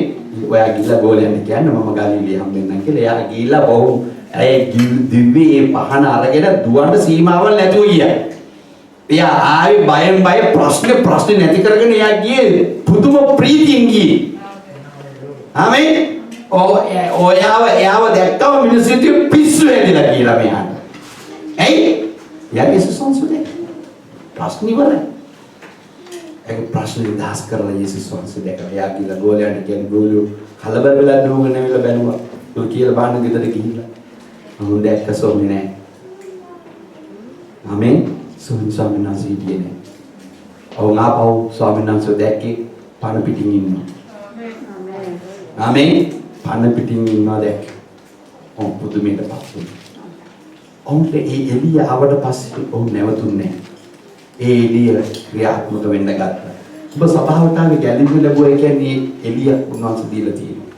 B: ඔයා ගිහලා ගෝලයන්ට කියන්න මම ගාලිලේ හම්බෙන්නම් කියලා. එයා ගිහලා බොහොම ඇයි දිව්වේ පහන අරගෙන දුවන්න සීමාවල් නැතුව ගියා. එයා ආවේ බයෙන් බය ප්‍රශ්න නැති කරගෙන එයා ගියේ පුදුම ප්‍රීතියෙන් ගියේ. ආමේන්. එයාව දැක්කම මිනිස්සුන්ට පිස්සු හැදිලා කියලා මෙයාට. ඇයි? එයා යේසුස් වහන්සේ ප්‍රශ්න ඉවරයි. ඒක ප්‍රශ්න නිදහස් කරලා යේසුස් වහන්සේ දැකලා එයා කියලා ගෝලයන්ට කියන්නේ ගෝලියෝ කලබල වෙලා නෝගෙන ඇවිල්ලා බැලුවා. ඔය කියලා බාන්න ගෙදර ගිහිල්ලා. මම දැක්ක සෝමි නෑ. ආමේන්. ස්වාමීන් වහන්සේ හිටියේ නෑ. ඔව් ආපහු ස්වාමීන් වහන්සේ දැක්කේ පණ පිටින් ඉන්නවා. ආමේන්. පණ පිටින් ඉන්නවා දැක්කේ. ඔව් පුදුමයට පස්සේ. ඔවුන්ට ඒ එළිය ආවට පස්සේ ඔවුන් නැවතුන්නේ නෑ. ඒ එළිය ක්‍රියාත්මක වෙන්න ගත්තා. ඔබ සභාවට ආවේ ගැලවීම ලැබුවා කියන්නේ එළිය උන්වහන්සේ දීලා තියෙනවා.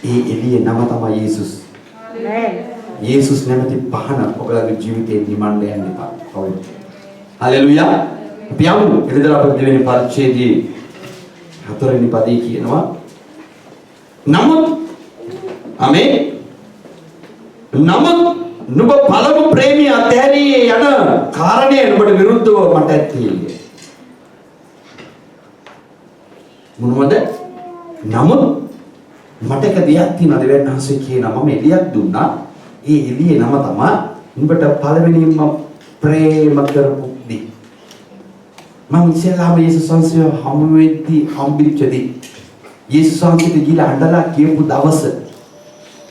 B: ඒ එළිය නම තමයි යේසුස්. යේසුස් නැමැති පහන ඔබලගේ ජීවිතේ නිමන්න යන්න එපා. කවුද? හalleluya. අපි යමු. එළිදර අපේ දෙවෙනි පරිච්ඡේදයේ 4 වෙනි පදේ කියනවා. නමුත් ආමේන්. නමුත් නුඹ පළමු ප්‍රේමී අධ්‍යයනයේ යන කාරණය නුඹට විරුද්ධව මට ඇත්තේ. මොනවද? නමුත් මට එක දෙයක් තියෙනවා දෙවියන් වහන්සේ කියනවා මම එළියක් දුන්නා. ඒ එළියේ නම තමයි නුඹට පළවෙනිම ප්‍රේම කරපු දී. මම ඉස්සෙල්ලාම යේසුස් වහන්සේ හමු වෙද්දී හම්බෙච්චදී යේසුස් වහන්සේට ගිහලා අඬලා කියපු දවස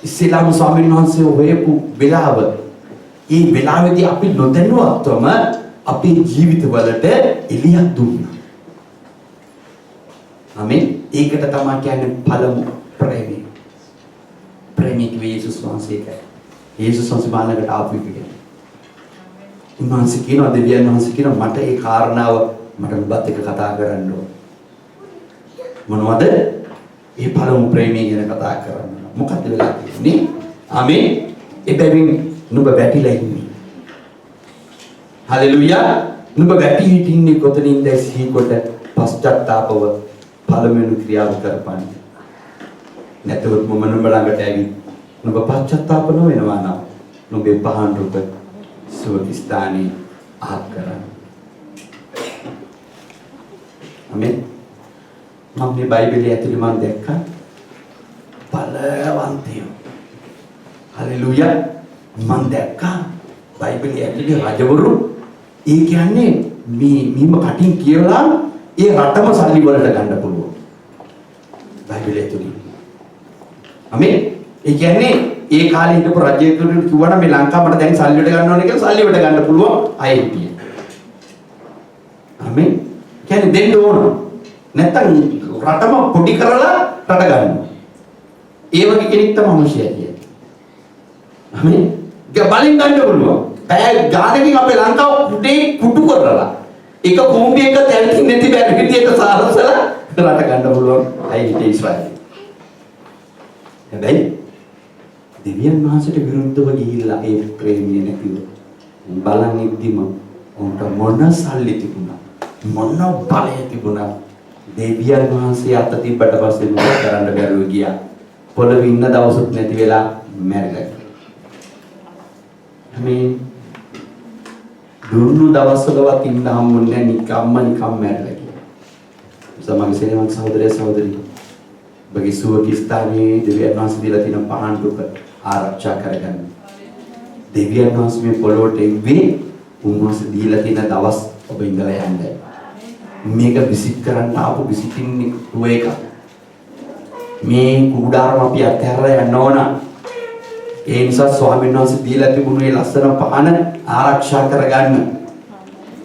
B: ඉස්ලාම ස්වාමීන් වහන්සේ හොයපු වෙලාව ඒ වෙලාවේදී අපි නොදැනුවත්වම අපේ ජීවිතවලට එළියක් දුන්නා. ආමේන්. ඒකට තමයි කියන්නේ පළමු ප්‍රේමය. ප්‍රේමී කිව්වේ යේසුස් වහන්සේට. යේසුස් වහන්සේ බාලකට ආපු එක. උන්වහන්සේ කියනවා දෙවියන් වහන්සේ කියනවා මට ඒ කාරණාව මට ඔබත් එක්ක කතා කරන්න ඕන. මොනවද? ඒ පළමු ප්‍රේමය ගැන කතා කරන්න. මොකක්ද වෙලා තියෙන්නේ? ආමේන්. එබැවින් නුඹ වැටිලා ඉන්නේ. හalleluya. නුඹ වැටි හිටින්නේ කොතනින්ද සිහි කොට පශ්චාත්තාපව පළවෙනි ක්‍රියාව කරපන්න. නැත්නම් මම නුඹ ළඟට ඇවිත් නුඹ පශ්චාත්තාප නොවෙනවා නම් නුඹේ පහන් රූප සුවකිස්ථානී ආත් කරන්න. ආමේන්. මම මේ බයිබලයේ ඇතුළේ මම දැක්කා බලවන්තයෝ. හalleluya. මම දැක්කා බයිබලයේ ඇතුළේ රජවරු ඒ කියන්නේ මේම කටින් කියලා ඒ රටම සල්ලි වලට ගන්න පුළුවන්. බයිබලයේ ඇතුළේ. ආමේන්. ඒ කියන්නේ ඒ කාලේ හිටපු රජයෙකුට කිව්වනම් මේ ලංකාවට දැන් සල්ලි වලට ගන්න ඕනේ කියලා සල්ලි වලට ගන්න පුළුවන් අය හිටියේ. ආමේන්. කියන්නේ දෙන්න ඕන. නැත්තම් රටම පොඩි කරලා රට ගන්නවා. ඒ වගේ කෙනෙක් තමයි මොෂියා කියන්නේ. ආමේන්. බලෙන් ගන්න පුළුවන්. පැය ගානකින් අපේ ලංකාව කුඩේ කුටු කරලා එක කෝම්බියක තැන්කින් නැති බැරි විදියට සාරසලා රට ගන්න පුළුවන්. අයි හිතේ ඉස්රායලේ. හැබැයි දෙවියන් වහන්සේට විරුද්ධව ගිහිල්ලා ඒ ප්‍රේමිය නැතිව බලන් ඉද්දිම උන්ට මොන සල්ලි තිබුණා මොන බලය තිබුණා දෙවියන් වහන්සේ අත තිබ්බට පස්සේ මොකද කරන්න බැරුව ගියා. පොළවේ ඉන්න දවසුත් නැති වෙලා මැරෙලා. මේ දුන්නු දවස්වලවත් ඉන්න හම්බුන්නේ නිකම්ම මැරෙලා කියලා. සමග සේවක සහෝදරය සහෝදරිය බගේ සුවකිස්ථානයේ දෙවියන් වහන්සේ දීලා තියෙන පහන් රූප ආරක්ෂා කරගන්න. දෙවියන් වහන්සේ මේ පොළොවට එන්නේ උන්වහන්සේ දීලා තියෙන දවස් ඔබ ඉඳලා යන්නේ. මේක විසිට කරන්න ආපු විසිටින්නේ රුව එක. මේ කුඩාරම අපි අත්හැරලා යන්න ඕන. ඒ නිසා ස්වාමීන් වහන්සේ දීලා තිබුණු මේ ලස්සන පහන ආරක්ෂා කරගන්න.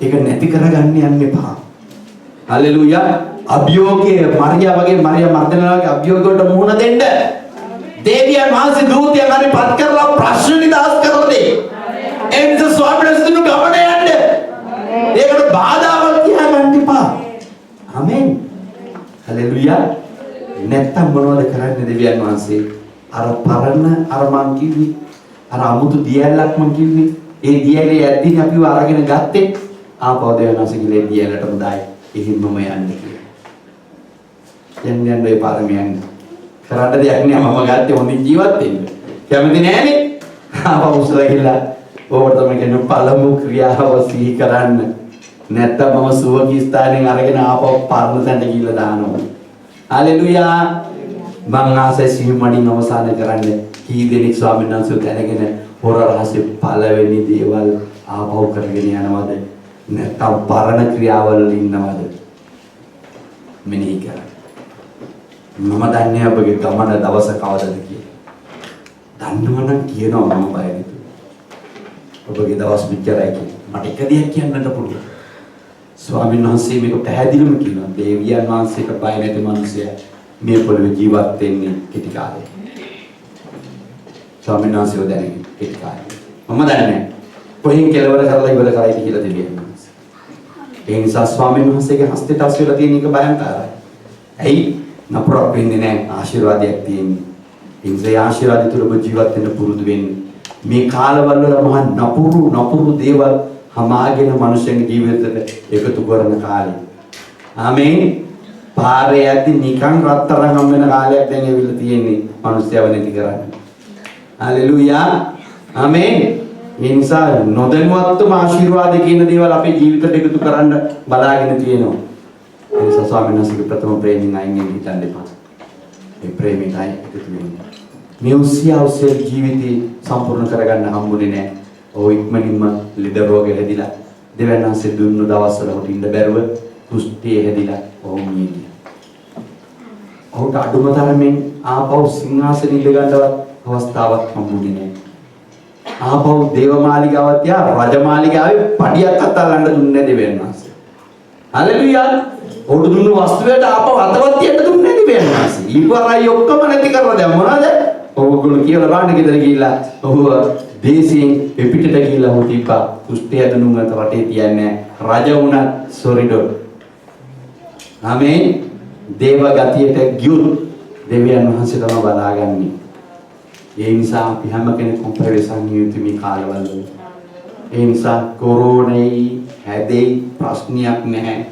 B: ඒක නැති කරගන්න යන්න එපා. හalleluya. අභියෝගයේ මරියා වගේ මරියා මර්දනාගේ අභියෝගයට මුහුණ දෙන්න. දෙවියන් වහන්සේ දූතයන් හරි පත් කරලා ප්‍රශ්න නිදාස් කරලා දෙයි. හalleluya. නැත්තම් මොනවද කරන්නේ දෙවියන් වහන්සේ? අර පරණ අර මං කිව්වේ අර අමුතු දියැලක් මං කිව්වේ. ඒ දියැලේ ඇද්දින් අපිව අරගෙන ගත්තේ. ආපහු දෙවියන් වහන්සේ කිව්වේ දියැලටම දායි. එහෙමම යන්නේ කියලා. යන්න ඒ පාරම යන්න. කරන්න දෙයක් නෑ මම ගත්තේ හොඳින් ජීවත් වෙන්න. කැමති නෑනේ. ආපහු උසලා ගිහලා ඕවට තමයි කියන්නේ පළමු ක්‍රියාව සිහි කරන්න. නැත්තම් මම සුවකී ස්ථානෙන් අරගෙන ආපහු පරණ තැනට ගිහලා දානවා. හalleluya. මං ආසයි සිහිමණින් අවසන් කරන්න. කී දෙනෙක් ස්වාමීන් වහන්සේ දැනගෙන හොර රහසේ පළවෙනි දේවල් ආපහු කරගෙන යනවද? නැත්තම් පරණ ක්‍රියාවල ඉන්නවද? මෙනෙහි කරන්න. මම දන්නේ ඔබගේ ගමන දවස කවදද කියලා. දන්නවනම් කියනවා මම බය නැතුව. ඔබගේ දවස් විචාරයි කියලා. මට එක දෙයක් කියන්නට පුළුවන්. ස්වාමීන් වහන්සේ මේක පැහැදිලිවම කියනවා. දෙවියන් වහන්සේට බය නැති මිනිසයා මේ පොළවේ ජීවත් වෙන්නේ කෙටි කාලෙක. ස්වාමීන් වහන්සේව දැනගෙන කෙටි කාලෙක. මම දන්නේ නැහැ. කොහෙන් කෙලවර කරලා ඉවර කරයිද කියලා දෙවියන් වහන්සේ. ඒ නිසා ස්වාමීන් වහන්සේගේ හස්තයට අස්වැලා තියෙන එක භයංකාරයි. ඇයි? නපුරක් වෙන්නේ නැහැ. ආශිර්වාදයක් තියෙන්නේ. ඒ නිසා ආශිර්වාදය තුළ ඔබ ජීවත් වෙන්න පුරුදු වෙන්න. මේ කාලවල වල මහා නපුරු දේවල් හමාගෙන මනුෂ්‍යගේ ජීවිතයට එකතු කරන කාලේ. ආමේන්. පාරේ යද්දි නිකන් රත්තරන් හම් වෙන කාලයක් දැන් ඇවිල්ලා තියෙන්නේ මනුෂ්‍යව නැති කරන්නේ. හalleluya. ආමේන්. ඒ නිසා නොදැනුවත්වම ආශිර්වාද කියන දේවල් අපේ ජීවිතයට එකතු කරන්න බලාගෙන තියෙනවා. ඒ නිසා ස්වාමීන් වහන්සේගේ ප්‍රථම ප්‍රේමයෙන් අයින් වෙන්න හිතන්න එපා. ඒ ප්‍රේමයෙන් අයින් එකතු වෙන්න. මේ උසියාවසේ ජීවිතේ සම්පූර්ණ කරගන්න හම්බුනේ නැහැ. ඔය ඉක්මනින්ම ලෙඩ රෝග හැදිලා දෙවියන් වහන්සේ දුන්නු දවස්වල හොටින්න බැරුව කුෂ්ඨිය හැදිලා ඔහොම මියගියා. ඔහුට අඩුම තරමින් ආපහු සිංහාසනෙ ඉඳ ගන්නවත් අවස්ථාවක් හම්බුනේ නැහැ. ආපහු දේවමාලිගාවත් යා රජමාලිගාවේ පඩියක් අතල්ලන්න දුන්නේ දෙවියන් වහන්සේ. හalleluya. ඔහුට දුන්නු වස්තුවට ආපහු අතවත් තියන්න දුන්නේ දෙවියන් වහන්සේ. ඊපරයි ඔක්කොම නැති කරලා දැන් මොනවද? ඔහුගොල්ලෝ කියලා රාණ ගෙදර ගිහිල්ලා ඔහුව දේශයෙන් පිටිට ගිහිල්ලා ඔහු තිබ්බා කුෂ්ඨය දුනුම රටේ තියන්නේ රජ වුණත් සොරිඩෝ. ආමේන්. දේව ගතියට ගියුත් දෙවියන් වහන්සේ තමයි බලාගන්නේ. ඒ නිසා අපි හැම කෙනෙක්ම ප්‍රවේශම් නියුතු මේ කාලවල. ඒ නිසා කොරෝනායි හැදෙයි ප්‍රශ්නයක් නැහැ.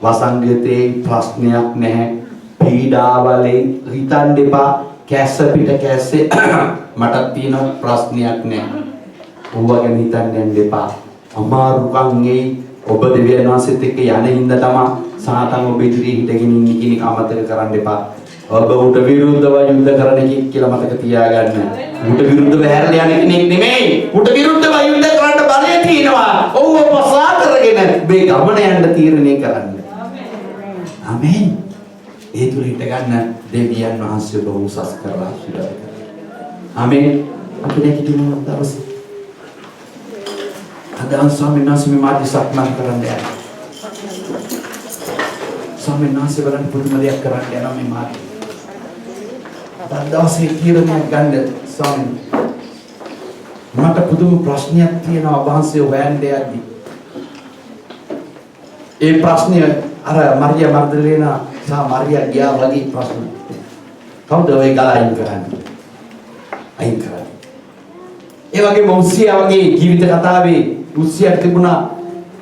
B: වසංගතේ ප්‍රශ්නයක් නැහැ. පීඩාවලේ හිතන් දෙපා කැස්ස පිට කැස්සේ මට තියෙන ප්‍රශ්නයක් නැහැ. ඕවා ගැන හිතන්න යන්න එපා. අමාරුකම්ගේ ඔබ දෙවියන් වහන්සේත් එක්ක යන හින්දා තමයි සාතන් ඔබ ඉදිරියේ හිටගෙන ඉන්නේ කියන එක අමතක කරන්න එපා. ඔබ උට විරුද්ධව යුද්ධ කරන කෙනෙක් කියලා මතක තියාගන්න. උට විරුද්ධව හැරලා යන කෙනෙක් නෙමෙයි. උට විරුද්ධව යුද්ධ කරන්න බලය තියෙනවා. ඔව් පසා කරගෙන මේ ගමන යන්න තීරණය කරන්න. ආමේන්. ඒ තුල හිට ගන්න දෙවියන් වහන්සේ ඔබ උසස් කරලා ආශිර්වාද කරනවා. ආමේන්. අපි දෙකිටිම දවසේ අදන් ස්වාමීන් වහන්සේ මේ මාධ්‍ය සක්මන් කරන්න යනවා. ස්වාමීන් වහන්සේ බලන්න පුදුම දෙයක් කරන්න යනවා මේ මාධ්‍ය. අද දවසේ තීරණයක් ගන්න ස්වාමීන්. මට පුදුම ප්‍රශ්නයක් තියෙනවා වහන්සේ හොයන්න යද්දි. ඒ ප්‍රශ්නය අර මරියා මර්දලේනා සහ මරියා ගියා වගේ ප්‍රශ්න. කවුද ඔය ගල අයින් කරන්නේ? අයින් කරන්නේ. ඒ වගේ මොන්සියා වගේ ජීවිත කතාවේ රුසියාට තිබුණා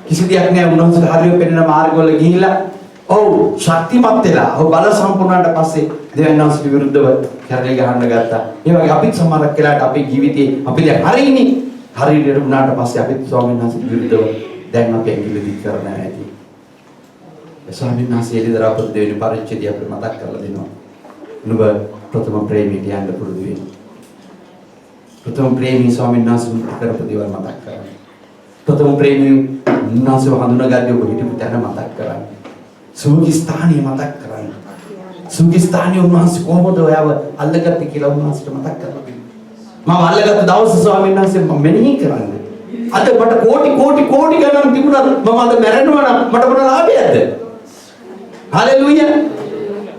B: කිසි දෙයක් නෑ උන්වහන්සේ හරියට පෙනෙන මාර්ගවල ගිහිල්ලා ඔව් ශක්තිමත් වෙලා ඔව් බල සම්පූර්ණාට පස්සේ දෙවියන් වහන්සේට විරුද්ධව කරලි ගහන්න ගත්තා. ඒ වගේ අපිත් සමහරක් වෙලාවට අපේ ජීවිතේ අපි දැන් හරියනේ හරියට වුණාට පස්සේ අපිත් ස්වාමීන් වහන්සේට විරුද්ධව දැන් අපි ඇඟිලි දික් කරන්න ඇති. ස්වාමීන් වහන්සේ එළිදරාපත දෙවෙනි පරිච්ඡේදය අපිට මතක් කරලා දෙනවා. නුඹ ප්‍රථම ප්‍රේමයට යන්න පුරුදු වෙන්න. ප්‍රථම ප්‍රේමී ස්වාමීන් වහන්සේ කරපු දේවල් මතක් කරගන්න. ප්‍රථම ප්‍රේමී උන්වහන්සේව හඳුනාගන්නේ ඔබ හිටපු තැන මතක් කරගන්න. සුඛී ස්ථානිය මතක් කරගන්න. සුඛී ස්ථානිය උන්වහන්සේ කොහොමද ඔයව අල්ලගත්තේ කියලා උන්වහන්සේට මතක් කරලා දෙන්න. මම අල්ලගත්ත දවස් ස්වාමීන් වහන්සේ මම මෙනෙහි කරන්නේ. අද මට කෝටි ගණන් තිබුණා මම අද මැරෙනවා නම් මට මොන ලාභයක්ද? හalleluya.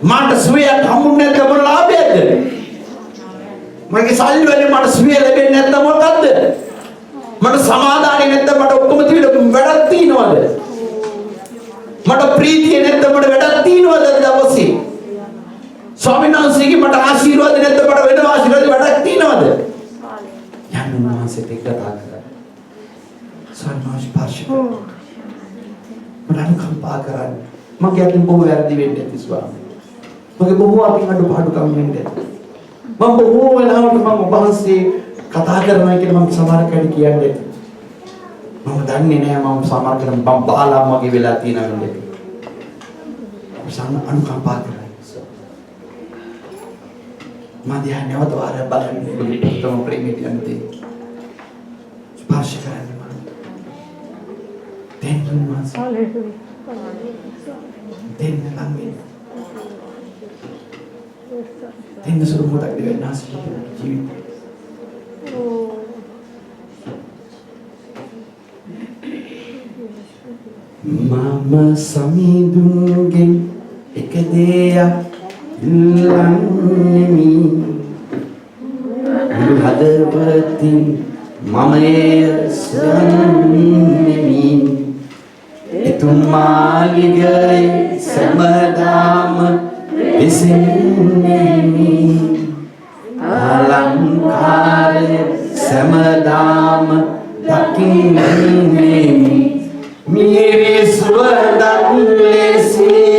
B: මට සුවයක් හම්බුනේ නැත්නම් මොන ලාභයක්ද? මගේ සල්ලි වලින් මට සුවය ලැබෙන්නේ නැත්නම් මොකද්ද? මට සමාදානෙ නැත්නම් මට ඔක්කොම තියෙන වැඩක් තියනවද? මට ප්‍රීතිය නැත්නම් මට වැඩක් තියනවද දවසේ? ස්වාමීන් වහන්සේගේ මට ආශිර්වාද නැත්නම් මට වෙන ආශිර්වාද වැඩක් තියනවද? යන්න උන්වහන්සේට කතා කරා. සන්මාස් පාර්ශ්ව මට අනුකම්පා කරන්න. මගේ අතින් බොහෝ වැරදි වෙන්න ඇති ස්වාමී. මගේ බොහෝ අතින් අඩුපාඩුකම් වෙන්න ඇති. මම බොහෝ වෙලාවට මම ඔබ වහන්සේ කතා කරනවා කියලා මම සමහර කෙනෙක් කියන්නේ. මම දන්නේ නැහැ මම සමහර කෙනෙක් මම බාලා මගේ වෙලා තියෙනවා නේද? සම්ම අනුකම්පා කරන්න. මදියා නැවත වාරයක් බලන්නේ ඔබේ ප්‍රේමයට යන්නේ. ස්පර්ශ කරන්නේ මම. දෙන්න මාස. දෙන්න ළඟින්. දෙන්න සුළු මොහොතක් දෙන්න ආසයි ජීවිතේ. මම සමීදුන්ගෙන් එක දෙයක් ඉල්ලන්නෙමි මුළු හදවතින් මම එය සොයන්නෙමි එතුම් මාලිගයේ සැමදාම විසින්නෙමි අලංකාරය සැමදාම දකින්නෙමි මිරි සුවඳක් ලෙසින්